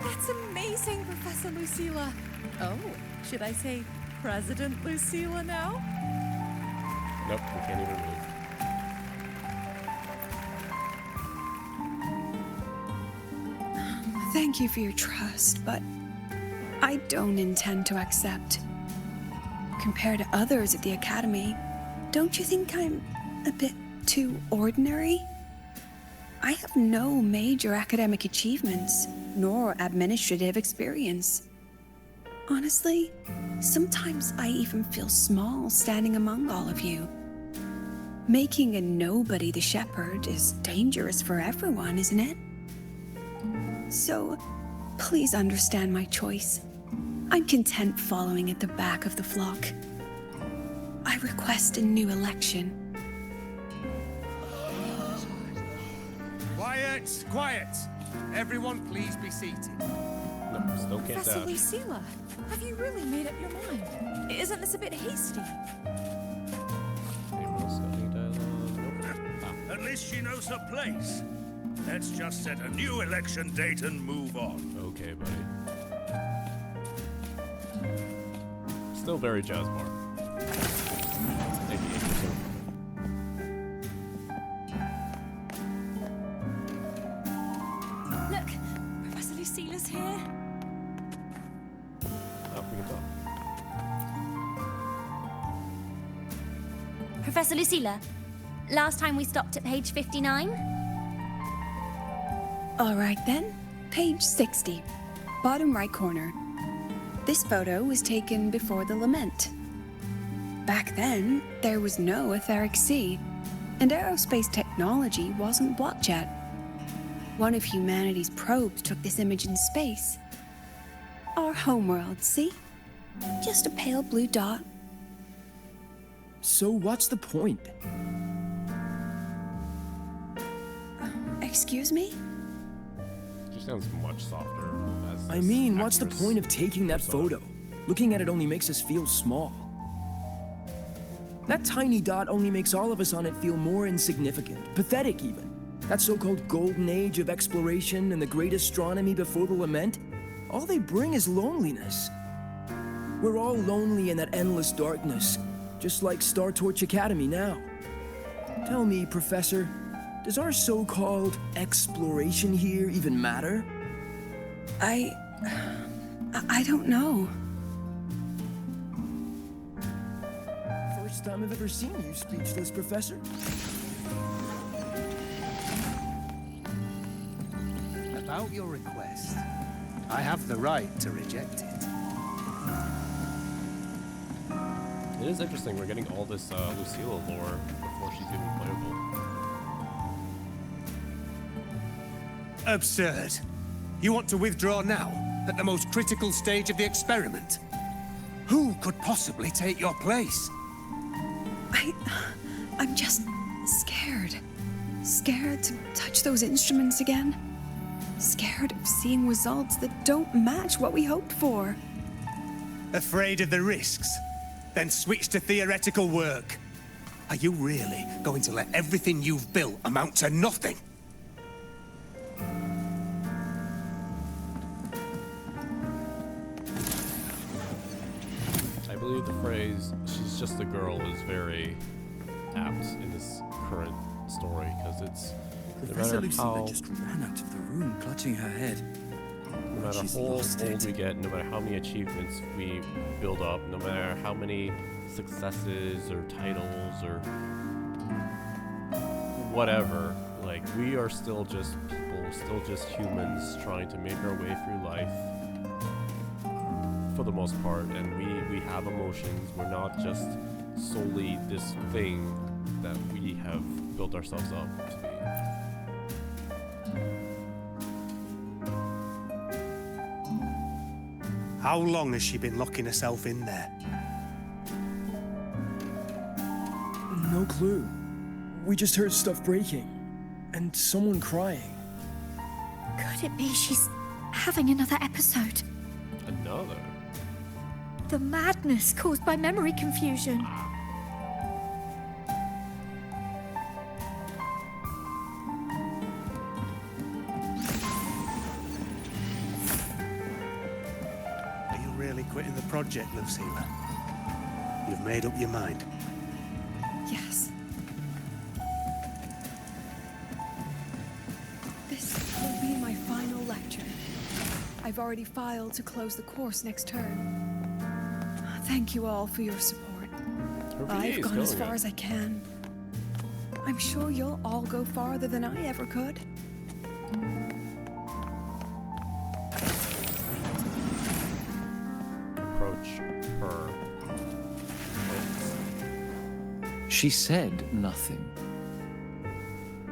That's amazing, Professor Lucilla. Oh, should I say President Lucilla now? Nope, we can't even move. Thank you for your trust, but I don't intend to accept. Compared to others at the Academy, don't you think I'm a bit too ordinary? I have no major academic achievements, nor administrative experience. Honestly, sometimes I even feel small standing among all of you. Making a nobody the shepherd is dangerous for everyone, isn't it? So, please understand my choice. I'm content following at the back of the flock. I request a new election. Quiet, quiet. Everyone, please be seated. No, still can't Professor dash. Lucilla, have you really made up your mind? Isn't this a bit hasty? Anyone else got any dialogue? Nope. Ah. At least she knows her place. Let's just set a new election date and move on. Okay, buddy. Still very jazz bar. 88%. Look, Professor Lucilla's here. Oh, we can talk. Professor Lucilla, last time we stopped at page 59? All right then, page 60, bottom right corner. This photo was taken before the lament. Back then, there was no etheric sea, and aerospace technology wasn't blocked yet. One of humanity's probes took this image in space. Our homeworld, see? Just a pale blue dot. So what's the point? Excuse me? She sounds much softer. As I this mean, what's the actress. point of taking that photo? Looking at it only makes us feel small. That tiny dot only makes all of us on it feel more insignificant, pathetic even. That so-called golden age of exploration and the great astronomy before the lament, all they bring is loneliness. We're all lonely in that endless darkness, just like Star Torch Academy now. Tell me, Professor, does our so-called exploration here even matter? I don't know. First time I've ever seen you speechless, Professor. About your request, I have the right to reject it. It is interesting. We're getting all this Lucilla lore before she's even playable. Absurd. You want to withdraw now, at the most critical stage of the experiment? Who could possibly take your place? I'm just scared. Scared to touch those instruments again. Scared of seeing results that don't match what we hoped for. Afraid of the risks? Then switch to theoretical work. Are you really going to let everything you've built amount to nothing? I believe the phrase "she's just a girl" is very apt in this current story because it's Professor no matter Lucilla how just ran out of the room, clutching her head. no matter She's how lost old it. we get, no matter how many achievements we build up, no matter how many successes or titles or whatever, like we are still just people, still just humans trying to make our way through life for the most part, and we have emotions. We're not just solely this thing that we have built ourselves up to be. How long has she been locking herself in there? No clue. We just heard stuff breaking. And someone crying. Could it be she's having another episode? Another? The madness caused by memory confusion. Are you really quitting the project, Lucilla? You've made up your mind. Yes. This will be my final lecture. I've already filed to close the course next term. Thank you all for your support. I've gone as far as I can. I'm sure you'll all go farther than I ever could. Approach her. She said nothing.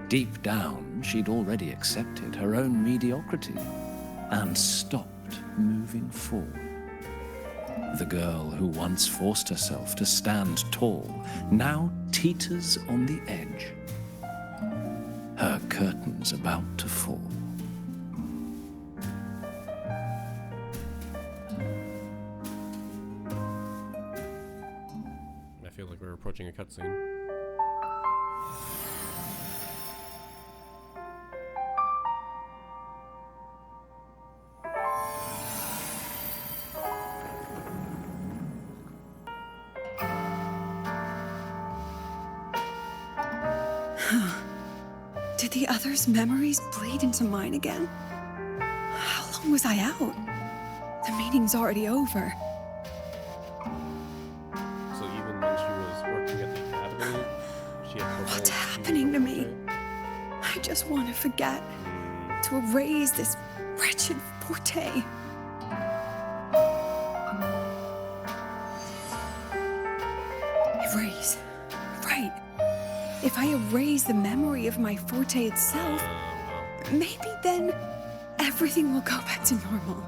Deep down, she'd already accepted her own mediocrity and stopped moving forward. The girl who once forced herself to stand tall now teeters on the edge. Her curtain's about to fall. feel like we're approaching a cutscene. Did the others' memories bleed into mine again? How long was I out? The meeting's already over. So even when she was working at the academy, she had trouble. What's happening to me? I just want to forget. To erase this wretched forte. Erase. Right. If I erase the memory of my forte itself, maybe then everything will go back to normal.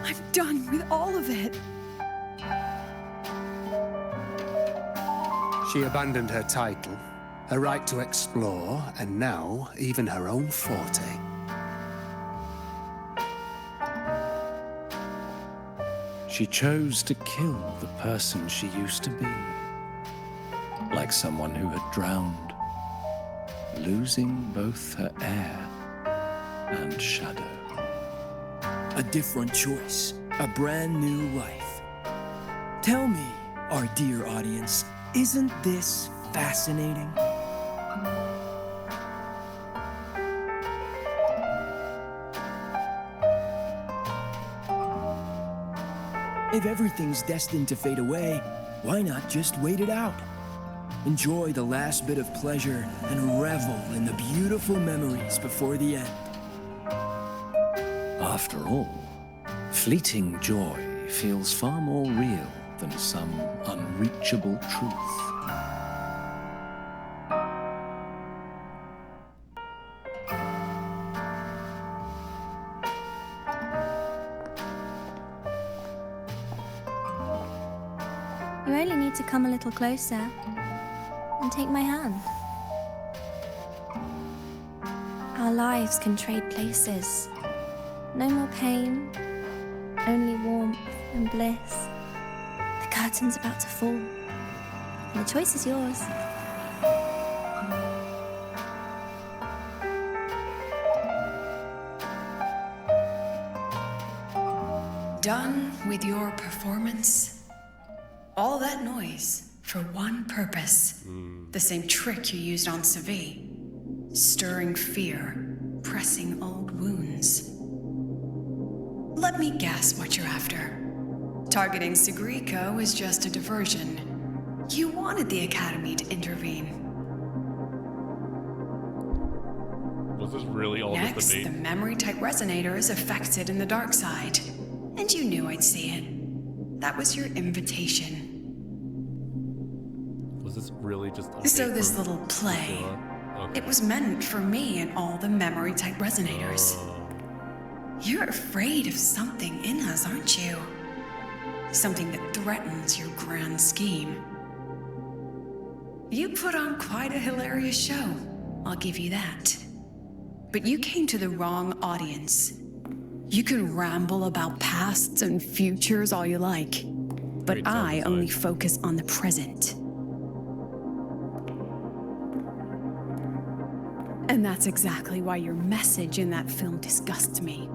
I'm done with all of it. She abandoned her title, her right to explore, and now even her own forte. She chose to kill the person she used to be. Like someone who had drowned, losing both her air and shadow. A different choice, a brand new life. Tell me, our dear audience, isn't this fascinating? If everything's destined to fade away, why not just wait it out? Enjoy the last bit of pleasure and revel in the beautiful memories before the end. After all, fleeting joy feels far more real than some unreachable truth. You only need to come a little closer and take my hand. Our lives can trade places. No more pain, only warmth and bliss. The curtain's about to fall, and the choice is yours. Done with your performance? All that noise for one purpose. The same trick you used on Savi. Stirring fear, pressing old wounds. Let me guess what you're after. Targeting Sigrika was just a diversion. You wanted the Academy to intervene. Was this really all Next, just a the bait? memory-type resonator is affected in the dark side. And you knew I'd see it. That was your invitation. Was this really just a So bait this from little play, Priscilla? Okay. it was meant for me and all the memory-type resonators. You're afraid of something in us, aren't you? Something that threatens your grand scheme. You put on quite a hilarious show, I'll give you that. But you came to the wrong audience. You can ramble about pasts and futures all you like, but Great sound I design. only focus on the present. And that's exactly why your message in that film disgusts me.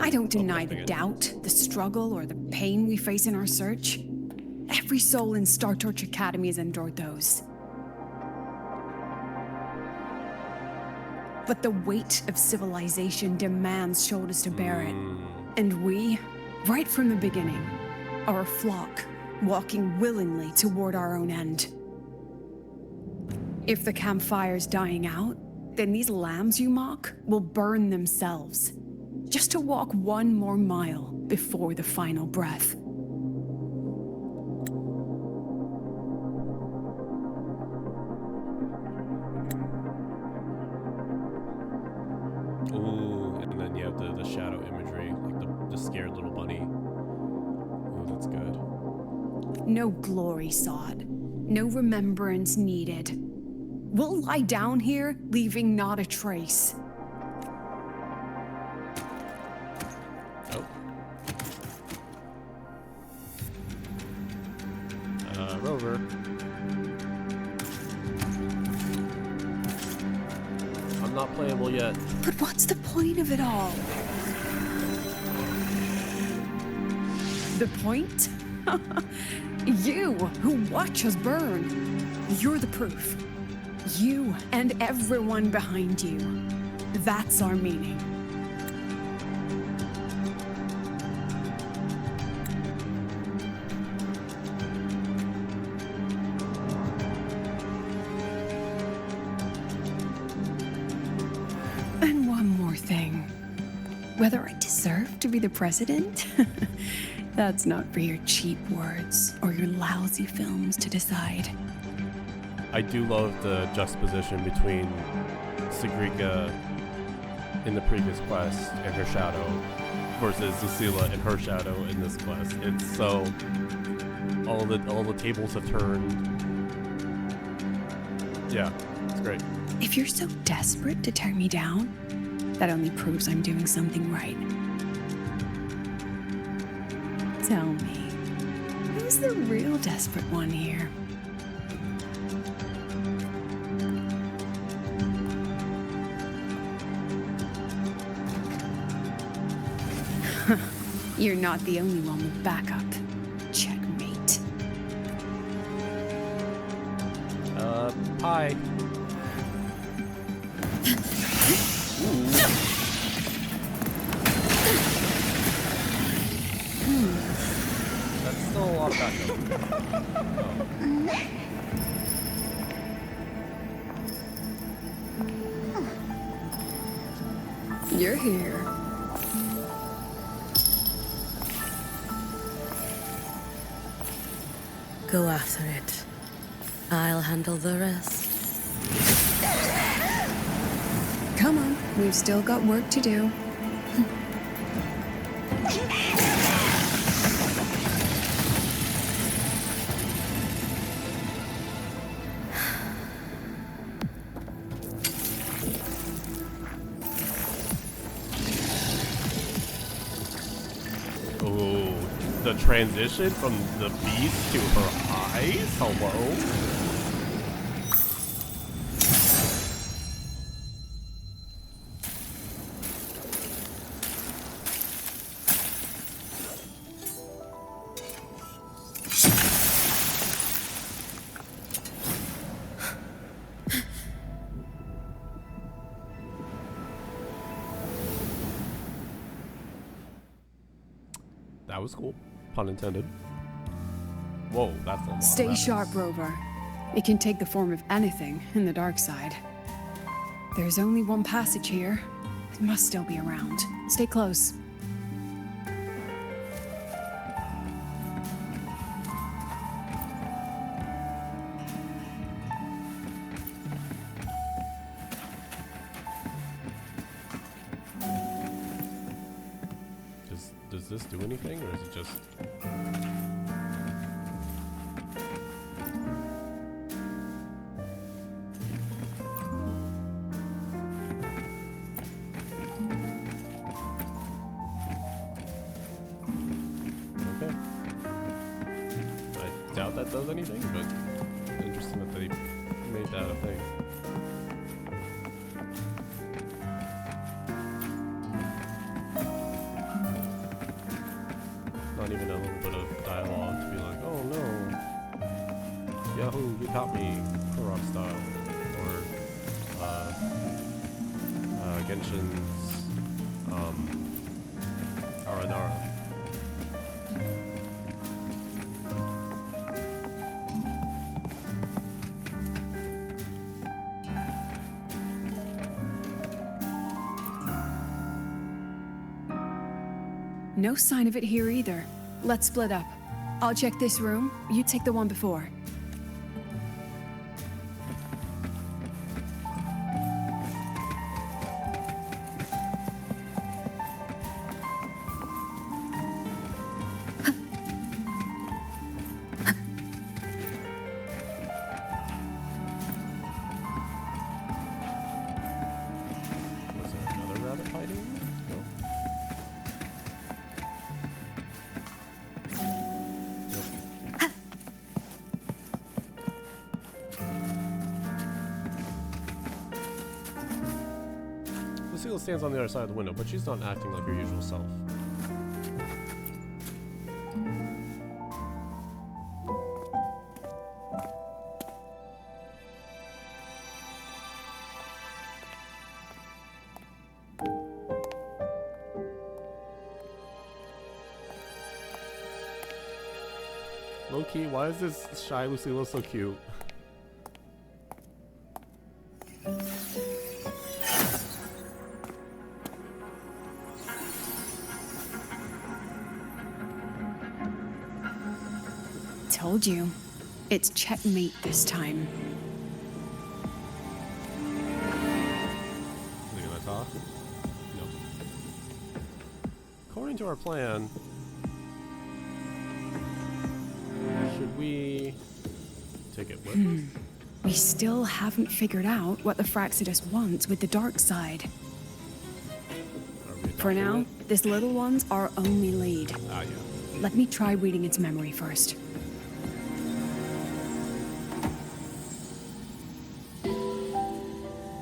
I don't deny the doubt, the struggle, or the pain we face in our search. Every soul in Star Torch Academy has endured those. But the weight of civilization demands shoulders to bear it. And we, right from the beginning, are a flock, walking willingly toward our own end. If the campfire's dying out, then these lambs you mock will burn themselves, just to walk one more mile before the final breath. Ooh, and then you have the shadow imagery, like the scared little bunny. Ooh, that's good. No glory sought, no remembrance needed. We'll lie down here, leaving not a trace. Oh. Rover. I'm not playable yet. But what's the point of it all? The point? You, who watch us burn. You're the proof. You and everyone behind you. That's our meaning. And one more thing. Whether I deserve to be the president? That's not for your cheap words or your lousy films to decide. I do love the juxtaposition between Sigrika in the previous quest and her shadow versus Lucilla and her shadow in this quest. It's so all the tables have turned. Yeah, it's great. If you're so desperate to tear me down, that only proves I'm doing something right. Tell me, who's the real desperate one here? You're not the only one with backup. Checkmate. Hi. That's still a lot of backup. You're here. Go after it. I'll handle the rest. Come on, we've still got work to do. Oh, the transition from the beast to her eyes? Hello? That was cool. Pun intended. Whoa, that's a lot. Stay sharp, Rover. It can take the form of anything in the dark side. There's only one passage here. It must still be around. Stay close. Does this do anything, or is it just... Okay. I doubt that does anything, but interesting that they made that a thing. Not even a little bit of dialogue to be like, oh no, Yahoo, you caught me, Kurok style, or Genshin's Aranara. No sign of it here either. Let's split up. I'll check this room. You take the one before. Lucilla stands on the other side of the window, but she's not acting like her usual self. Low-key, why is this shy Lucilla so cute? Told you. It's checkmate this time. Are they gonna talk? No. According to our plan, should we take it with us? We still haven't figured out what the Fraxidus wants with the dark side. For now, this little one's our only lead. Ah, yeah. Let me try reading its memory first.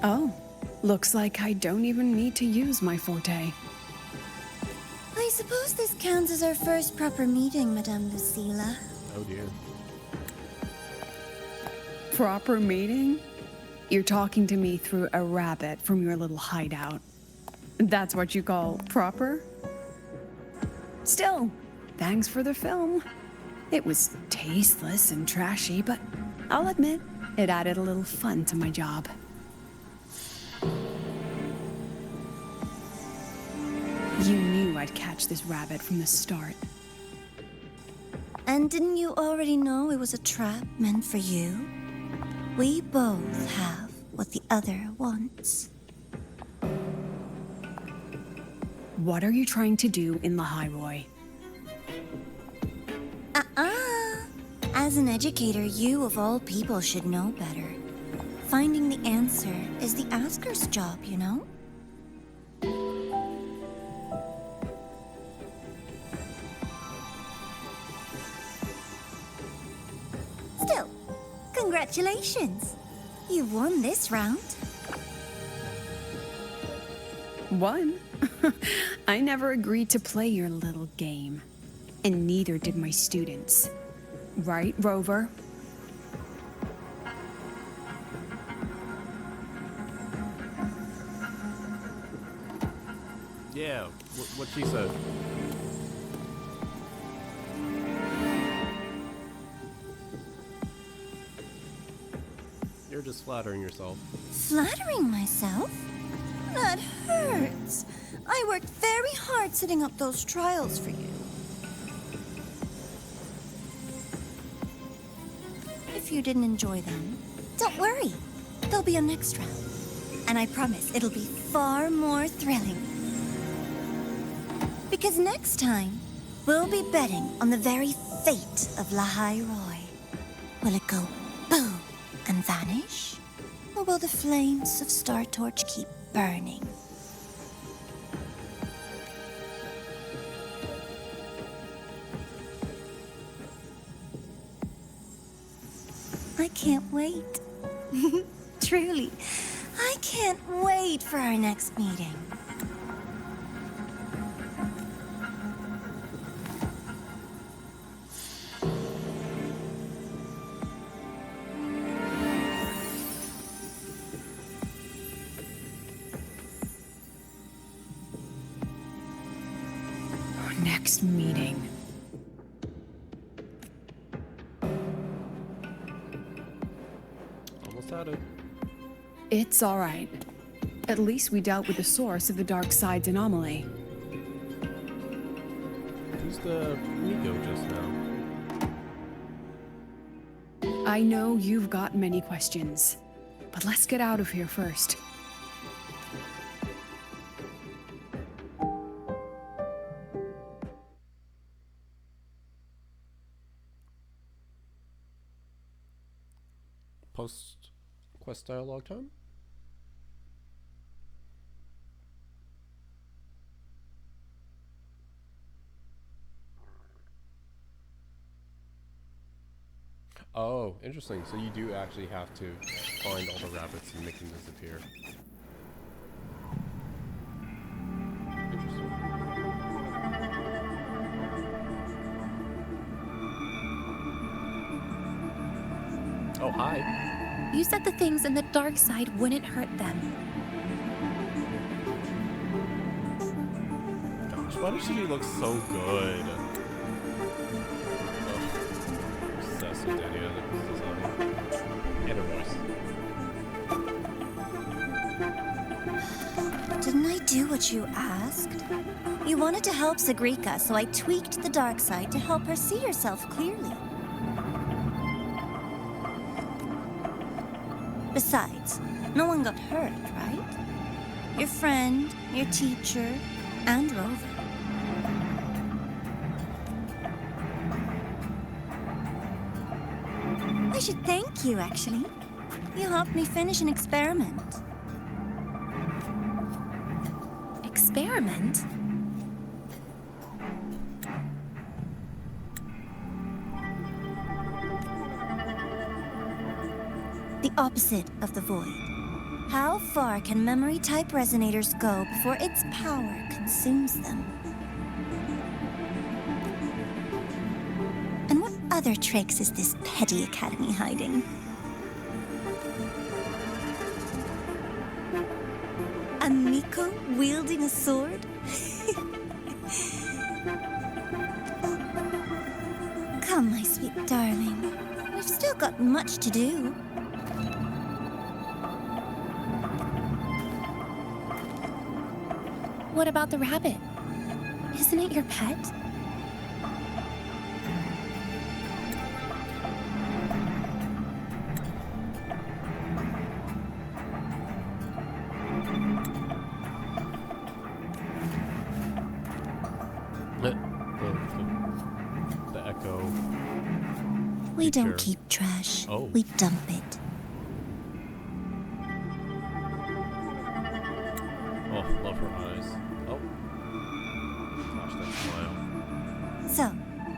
Oh, looks like I don't even need to use my forte. I suppose this counts as our first proper meeting, Madame Lucilla. Oh dear. Proper meeting? You're talking to me through a rabbit from your little hideout. That's what you call proper? Still, thanks for the film. It was tasteless and trashy, but I'll admit, it added a little fun to my job. You knew I'd catch this rabbit from the start. And didn't you already know it was a trap meant for you? We both have what the other wants. What are you trying to do in the Highroy? As an educator, you of all people should know better. Finding the answer is the asker's job, you know? Still, congratulations. You won this round. Won? I never agreed to play your little game. And neither did my students. Right, Rover? Yeah, what she said. You're just flattering yourself. Flattering myself? That hurts. I worked very hard setting up those trials for you. If you didn't enjoy them, don't worry. There'll be a next round. And I promise it'll be far more thrilling. Because next time, we'll be betting on the very fate of Lahai Roy. Will it go boom and vanish? Or will the flames of Star Torch keep burning? I can't wait. Truly, I can't wait for our next meeting. Our next meeting. Almost had it. It's all right. At least we dealt with the source of the dark side's anomaly. Who's the Nico just now? I know you've got many questions, but let's get out of here first. Post-quest dialogue time? Oh, interesting. So you do actually have to find all the rabbits and make them disappear. Oh, hi. You said the things in the dark side wouldn't hurt them. Gosh, why does she look so good? Obsessed with Danny. And her voice. Didn't I do what you asked? You wanted to help Sigrika, so I tweaked the dark side to help her see herself clearly. Besides, no one got hurt, right? Your friend, your teacher, and Rover. I should thank you, actually. You helped me finish an experiment. Experiment? The opposite of the void. How far can memory-type resonators go before its power consumes them? And what other tricks is this petty academy hiding? A Miko wielding a sword? Come, my sweet darling. We've still got much to do. What about the rabbit? Isn't it your pet? The echo. We don't Picture. keep trash. Oh. We dump it. Oh, love her eyes. Oh. Gosh, that smile. So,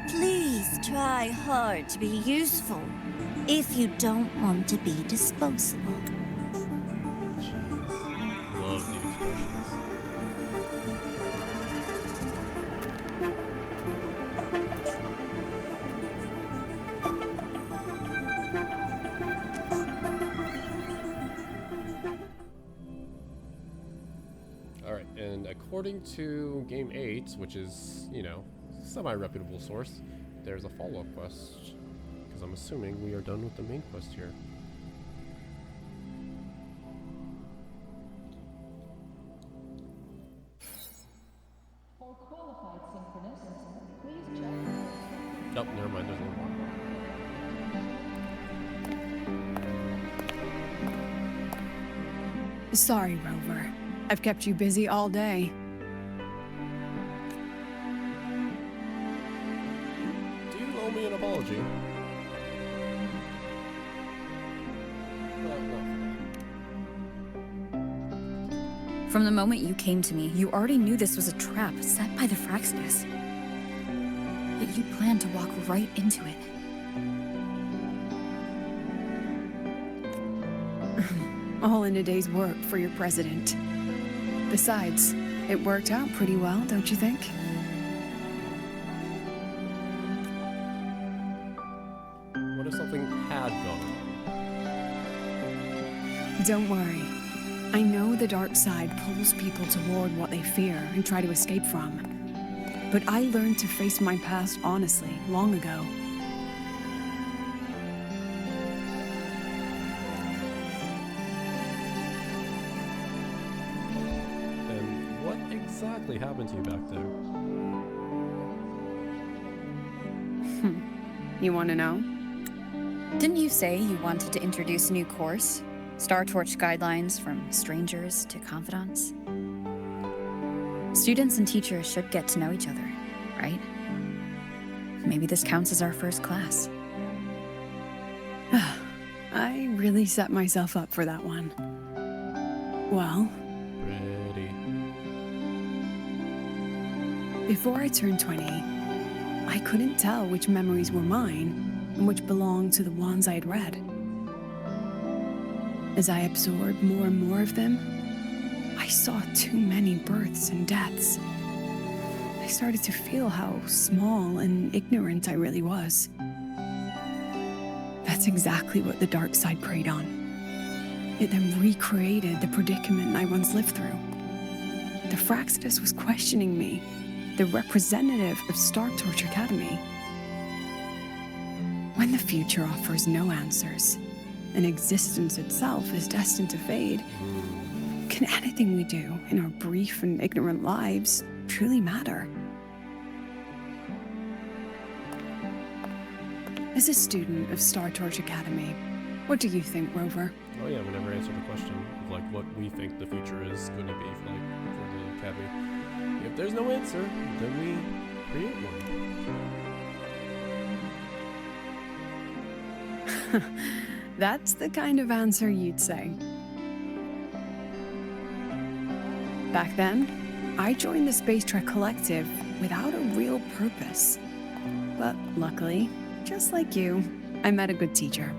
please try hard to be useful if you don't want to be disposable. Jeez. Love the expressions. Alright, and according to Game 8, which is, you know, semi-reputable source, there's a follow-up quest. Because I'm assuming we are done with the main quest here. For qualified synchronists, please check. Nope, never mind, there's one more. Sorry, Rover. I've kept you busy all day. Do you owe me an apology? From the moment you came to me, you already knew this was a trap set by the Fraxness. Yet you planned to walk right into it. All in a day's work for your president. Besides, it worked out pretty well, don't you think? What if something had gone wrong? Don't worry. I know the dark side pulls people toward what they fear and try to escape from. But I learned to face my past honestly long ago. And what exactly happened to you back there? You want to know? Didn't you say you wanted to introduce a new course? Star Torch guidelines from strangers to confidants? Students and teachers should get to know each other, right? Maybe this counts as our first class. I really set myself up for that one. Well, Pretty. before I turned 20, I couldn't tell which memories were mine and which belonged to the ones I had read. As I absorbed more and more of them, I saw too many births and deaths. I started to feel how small and ignorant I really was. The That's exactly what the dark side preyed on. It then recreated the predicament I once lived through. The Fraxidus was questioning me, the representative of Star Torch Academy. When the future offers no answers, and existence itself is destined to fade, can anything we do in our brief and ignorant lives truly matter? As a student of Star Torch Academy, what do you think, Rover? Oh yeah, we never answered the question of like what we think the future is going to be for the Academy. If there's no answer, then we create one. That's the kind of answer you'd say. Back then, I joined the Space Trek Collective without a real purpose. But luckily, just like you, I met a good teacher.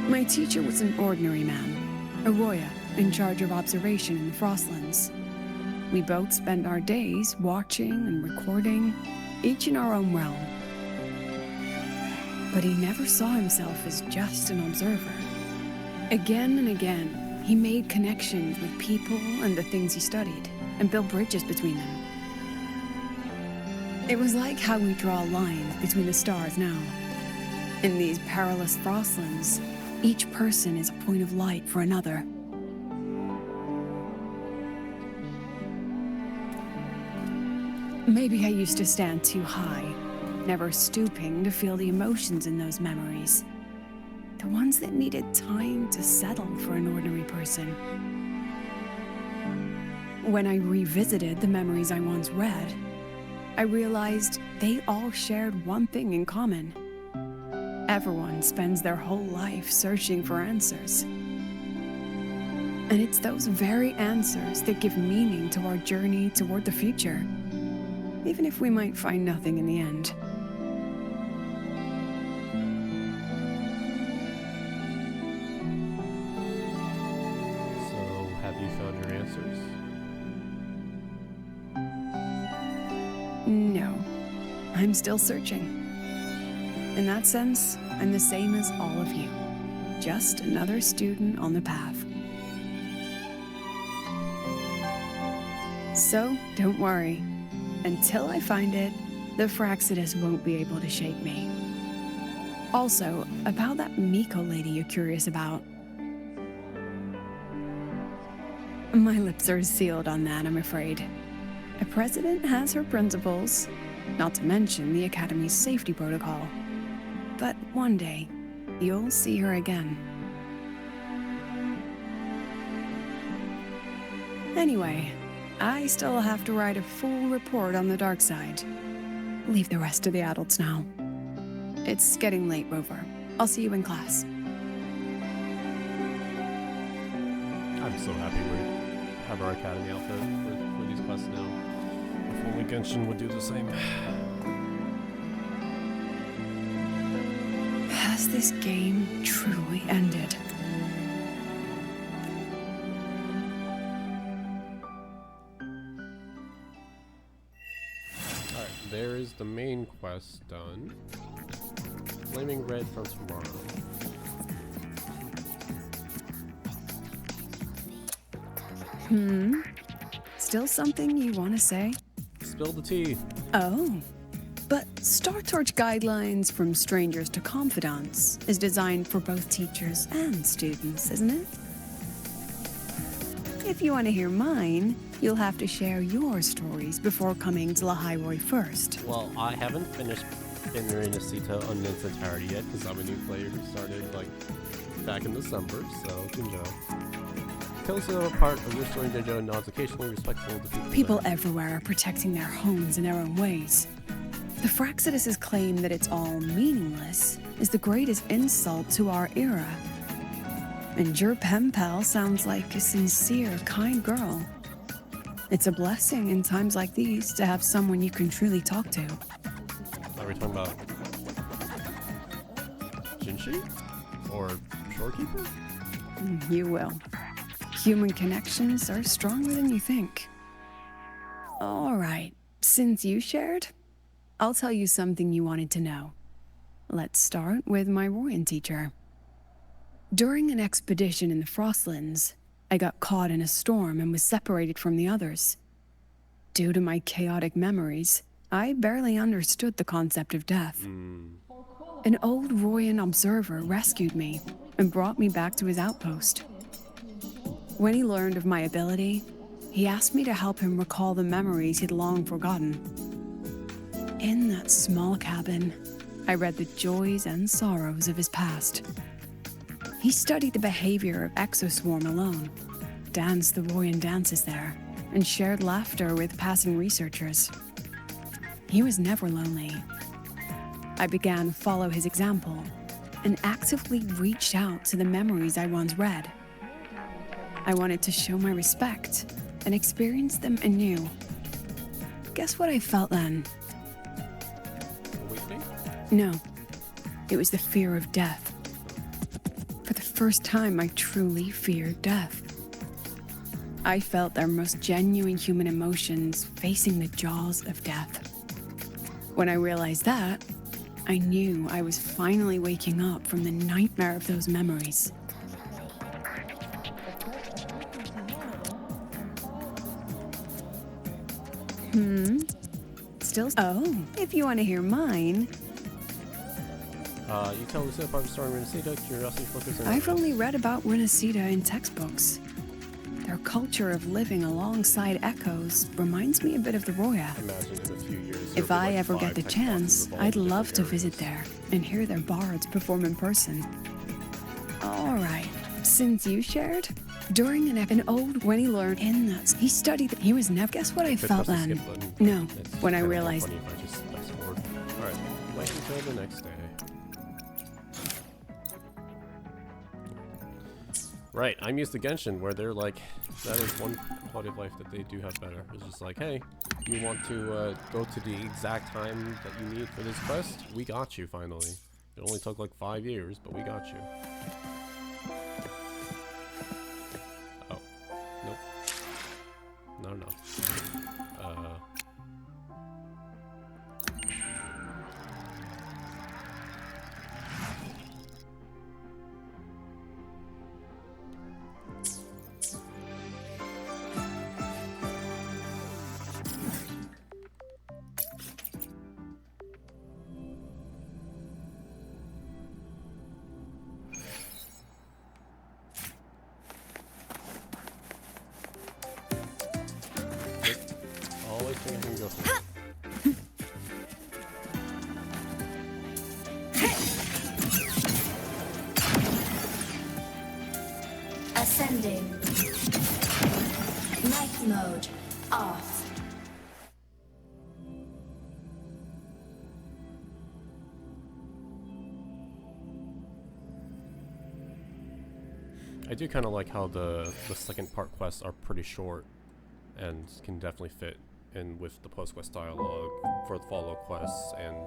My teacher was an ordinary man, Arroya, in charge of observation in the Frostlands. We both spent our days watching and recording, each in our own realm. But he never saw himself as just an observer. Again and again, he made connections with people and the things he studied, and built bridges between them. It was like how we draw lines between the stars now. In these perilous Frostlands, each person is a point of light for another. Maybe I used to stand too high, never stooping to feel the emotions in those memories. The ones that needed time to settle for an ordinary person. When I revisited the memories I once read, I realized they all shared one thing in common. Everyone spends their whole life searching for answers. And it's those very answers that give meaning to our journey toward the future, even if we might find nothing in the end. So, have you found your answers? No, I'm still searching. In that sense, I'm the same as all of you. Just another student on the path. So, don't worry. Until I find it, the Fraxidus won't be able to shake me. Also, about that Miko lady you're curious about. My lips are sealed on that, I'm afraid. A president has her principles, not to mention the Academy's safety protocol. But one day, you'll see her again. Anyway, I still have to write a full report on the dark side. Leave the rest to the adults now. It's getting late, Rover. I'll see you in class. I'm so happy we have our Academy outfit for these classes now. If only Genshin would do the same. Has this game truly ended? Alright, there is the main quest done. Flaming Red from tomorrow. Still something you want to say? Spill the tea. Oh. But Star Torch Guidelines from Strangers to Confidants is designed for both teachers and students, isn't it? If you want to hear mine, you'll have to share your stories before coming to Lahairoi first. Well, I haven't finished Inrinacita in its entirety yet because I'm a new player who started like back in December, so you know. Tell us another part of your story, Jojo, and nods occasionally respectful to People everywhere are protecting their homes in their own ways. The Fraxidus' claim that it's all meaningless is the greatest insult to our era. And your pen pal sounds like a sincere, kind girl. It's a blessing in times like these to have someone you can truly talk to. Are we talking about Jinshi? Or Shorekeeper? You will. Human connections are stronger than you think. All right, since you shared, I'll tell you something you wanted to know. Let's start with my Royan teacher. During an expedition in the Frostlands, I got caught in a storm and was separated from the others. Due to my chaotic memories, I barely understood the concept of death. An old Royan observer rescued me and brought me back to his outpost. When he learned of my ability, he asked me to help him recall the memories he'd long forgotten. In that small cabin, I read the joys and sorrows of his past. He studied the behavior of Exoswarm alone, danced the Royan dances there, and shared laughter with passing researchers. He was never lonely. I began to follow his example and actively reached out to the memories I once read. I wanted to show my respect and experience them anew. Guess what I felt then? Awakening? No, it was the fear of death. For the first time, I truly feared death. I felt their most genuine human emotions facing the jaws of death. When I realized that, I knew I was finally waking up from the nightmare of those memories. Still? Oh, if you want to hear mine. You tell Lucilla about the story in Renacida, curiosity focus. I've only read about Renacida in textbooks. Their culture of living alongside echoes reminds me a bit of the Roya. Imagine in a few years. If I ever get the chance, I'd love to visit there and hear their bards perform in person. All right, since you shared, during an old when he learned in that he studied that he was never. Guess what I felt then? No, when I realized. All right, wait until the next day. Right, I'm used to Genshin, where they're like, that is one quality of life that they do have better. It's just like, hey, you want to go to the exact time that you need for this quest? We got you, finally. It only took like 5 years, but we got you. Oh, nope. Not enough. Always think I can go for it. Ascending. Night mode off. I do kind of like how the second part quests are pretty short and can definitely fit in with the post-quest dialogue for the follow quests and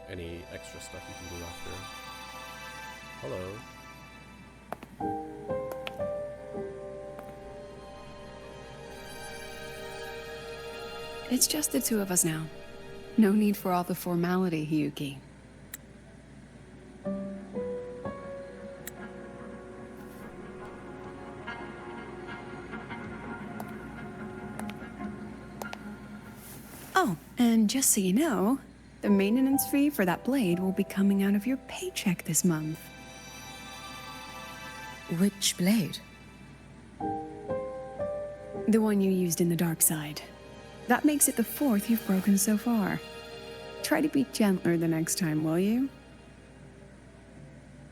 any extra stuff you can do after. Hello. It's just the two of us now. No need for all the formality, Hiyuki. Oh, and just so you know, the maintenance fee for that blade will be coming out of your paycheck this month. Which blade? The one you used in the dark side. That makes it the 4th you've broken so far. Try to be gentler the next time, will you?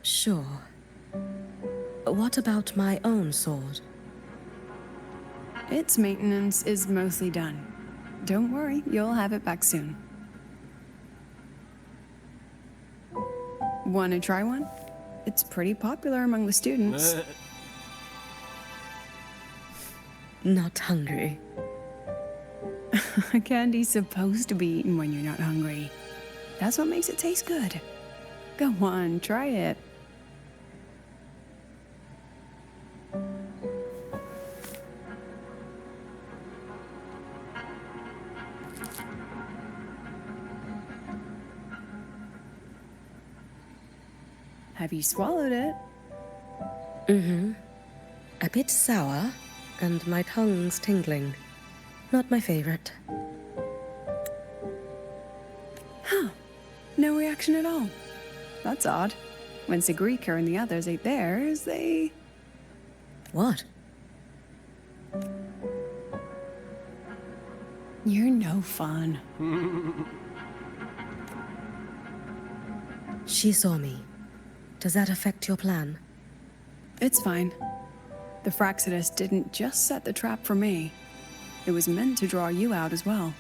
Sure. What about my own sword? Its maintenance is mostly done. Don't worry, you'll have it back soon. Wanna try one? It's pretty popular among the students. Not hungry. Candy's supposed to be eaten when you're not hungry. That's what makes it taste good. Go on, try it. Have you swallowed it? Mm-hmm. A bit sour, and my tongue's tingling. Not my favorite. Huh. No reaction at all. That's odd. When Sigrika and the others ate theirs, they... What? You're no fun. She saw me. Does that affect your plan? It's fine. The Fraxidus didn't just set the trap for me. It was meant to draw you out as well.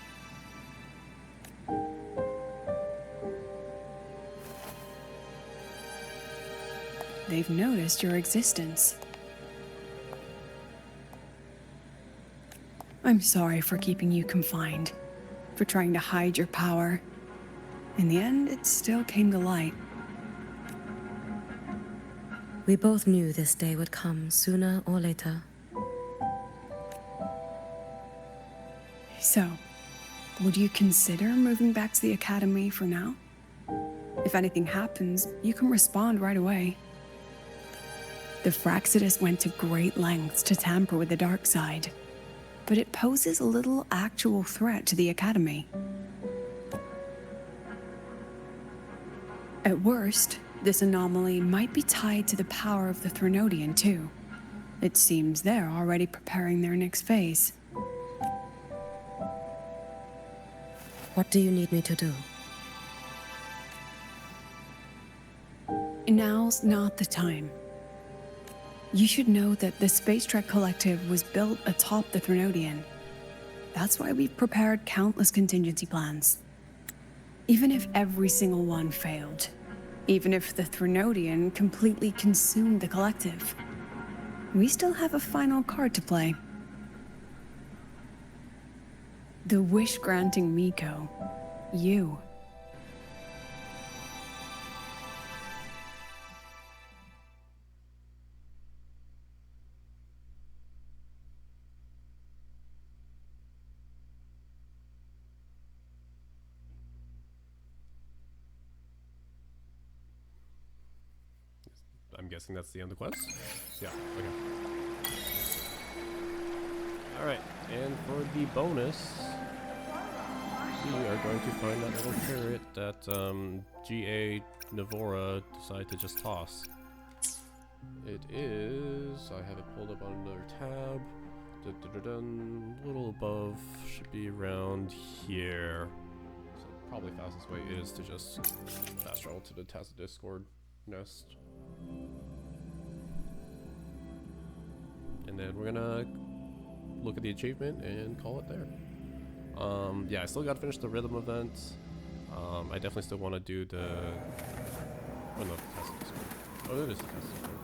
They've noticed your existence. I'm sorry for keeping you confined, for trying to hide your power. In the end, it still came to light. We both knew this day would come sooner or later. So, would you consider moving back to the Academy for now? If anything happens, you can respond right away. The Fraxidus went to great lengths to tamper with the dark side, but it poses a little actual threat to the Academy. At worst, this anomaly might be tied to the power of the Threnodian, too. It seems they're already preparing their next phase. What do you need me to do? Now's not the time. You should know that the Space Trek Collective was built atop the Threnodian. That's why we've prepared countless contingency plans. Even if every single one failed, even if the Threnodian completely consumed the Collective, we still have a final card to play. The wish-granting Miko. You. I'm guessing that's the end of the quest? Yeah, okay. Alright, and for the bonus, we are going to find that little carrot that G.A. Navora decided to just toss. It is... I have it pulled up on another tab. A little above, should be around here. So probably fastest way is to just fast travel to the Tacit Discord nest. And then we're gonna look at the achievement and call it there. Yeah, I still gotta finish the rhythm event. I definitely still want to do the... Oh no, Tacit Discord. Oh, it is the Tacit Discord.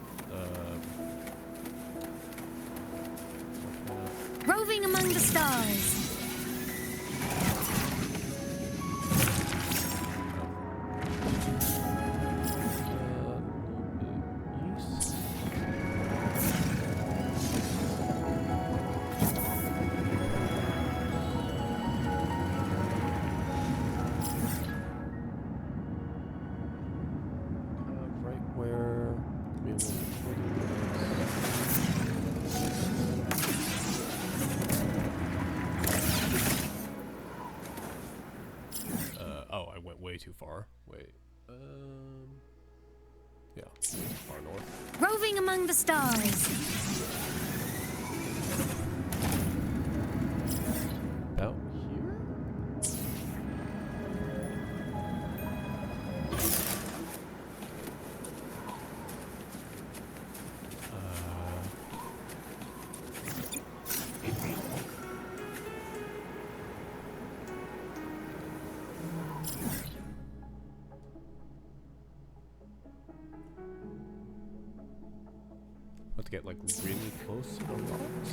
Roving among the stars. Too far. Wait. Yeah, far north. Roving among the stars. About here? To get like really close to the rocks.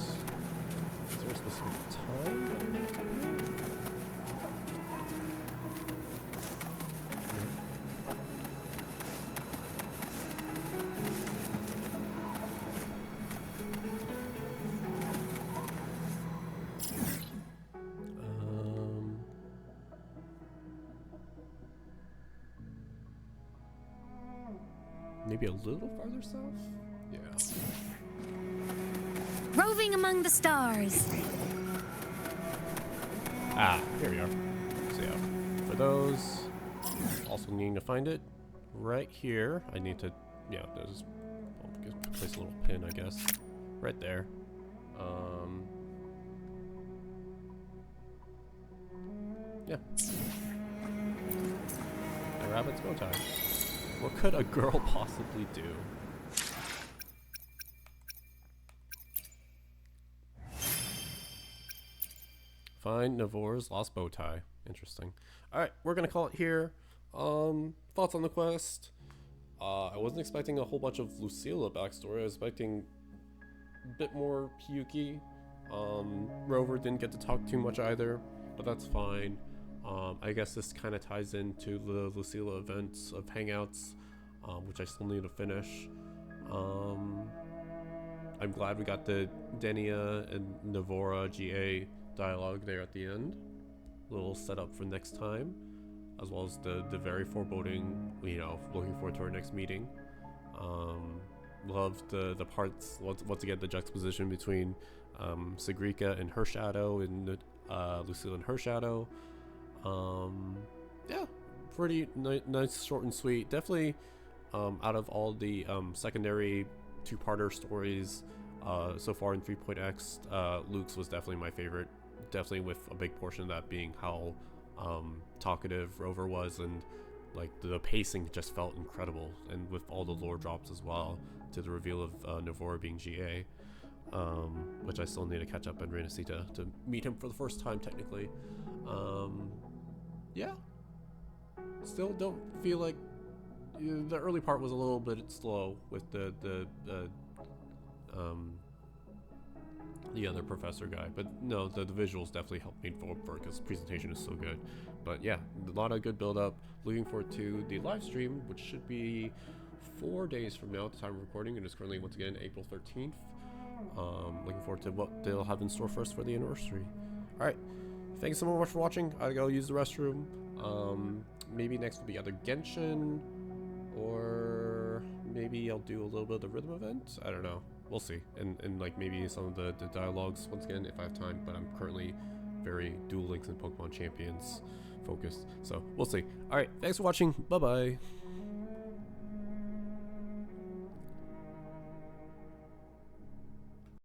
Is there a specific time? maybe a little farther south? Yeah. Roving among the stars. Ah, here we are. So yeah, for those, also needing to find it right here. I need to, yeah, there's, place a little pin, I guess, right there. Yeah. A rabbit's bow tie. What could a girl possibly do? Find Navor's lost bow tie. Interesting. Alright, we're gonna call it here. Thoughts on the quest? I wasn't expecting a whole bunch of Lucilla backstory. I was expecting a bit more Piyuki. Rover didn't get to talk too much either, but that's fine. I guess this kind of ties into the Lucilla events of Hangouts, which I still need to finish. I'm glad we got the Denia and Navora GA dialogue there at the end. A little setup for next time, as well as the very foreboding, you know, looking forward to our next meeting. Loved the parts, once again, the juxtaposition between Sigrika and her shadow and Lucille and her shadow. Yeah, pretty nice, short and sweet. Definitely, out of all the secondary two-parter stories so far in 3.x, Luke's was definitely my favorite. Definitely with a big portion of that being how talkative Rover was, and like the pacing just felt incredible, and with all the lore drops as well, to the reveal of Navora being GA, which I still need to catch up on Renacita to meet him for the first time technically. Yeah, still don't feel like the early part was a little bit slow with the other professor guy, but no, the visuals definitely helped me forward because presentation is so good. But yeah, a lot of good build up. Looking forward to the live stream, which should be 4 days from now at the time of recording. It is currently, once again, April 13th. Looking forward to what they'll have in store for us for the anniversary. Alright, thanks so much for watching. I gotta go use the restroom. Maybe next will be either Genshin, or maybe I'll do a little bit of the rhythm event. I don't know. We'll see. And like maybe some of the dialogues once again if I have time, but I'm currently very Duel Links and Pokemon Champions focused. So we'll see. Alright, thanks for watching. Bye bye.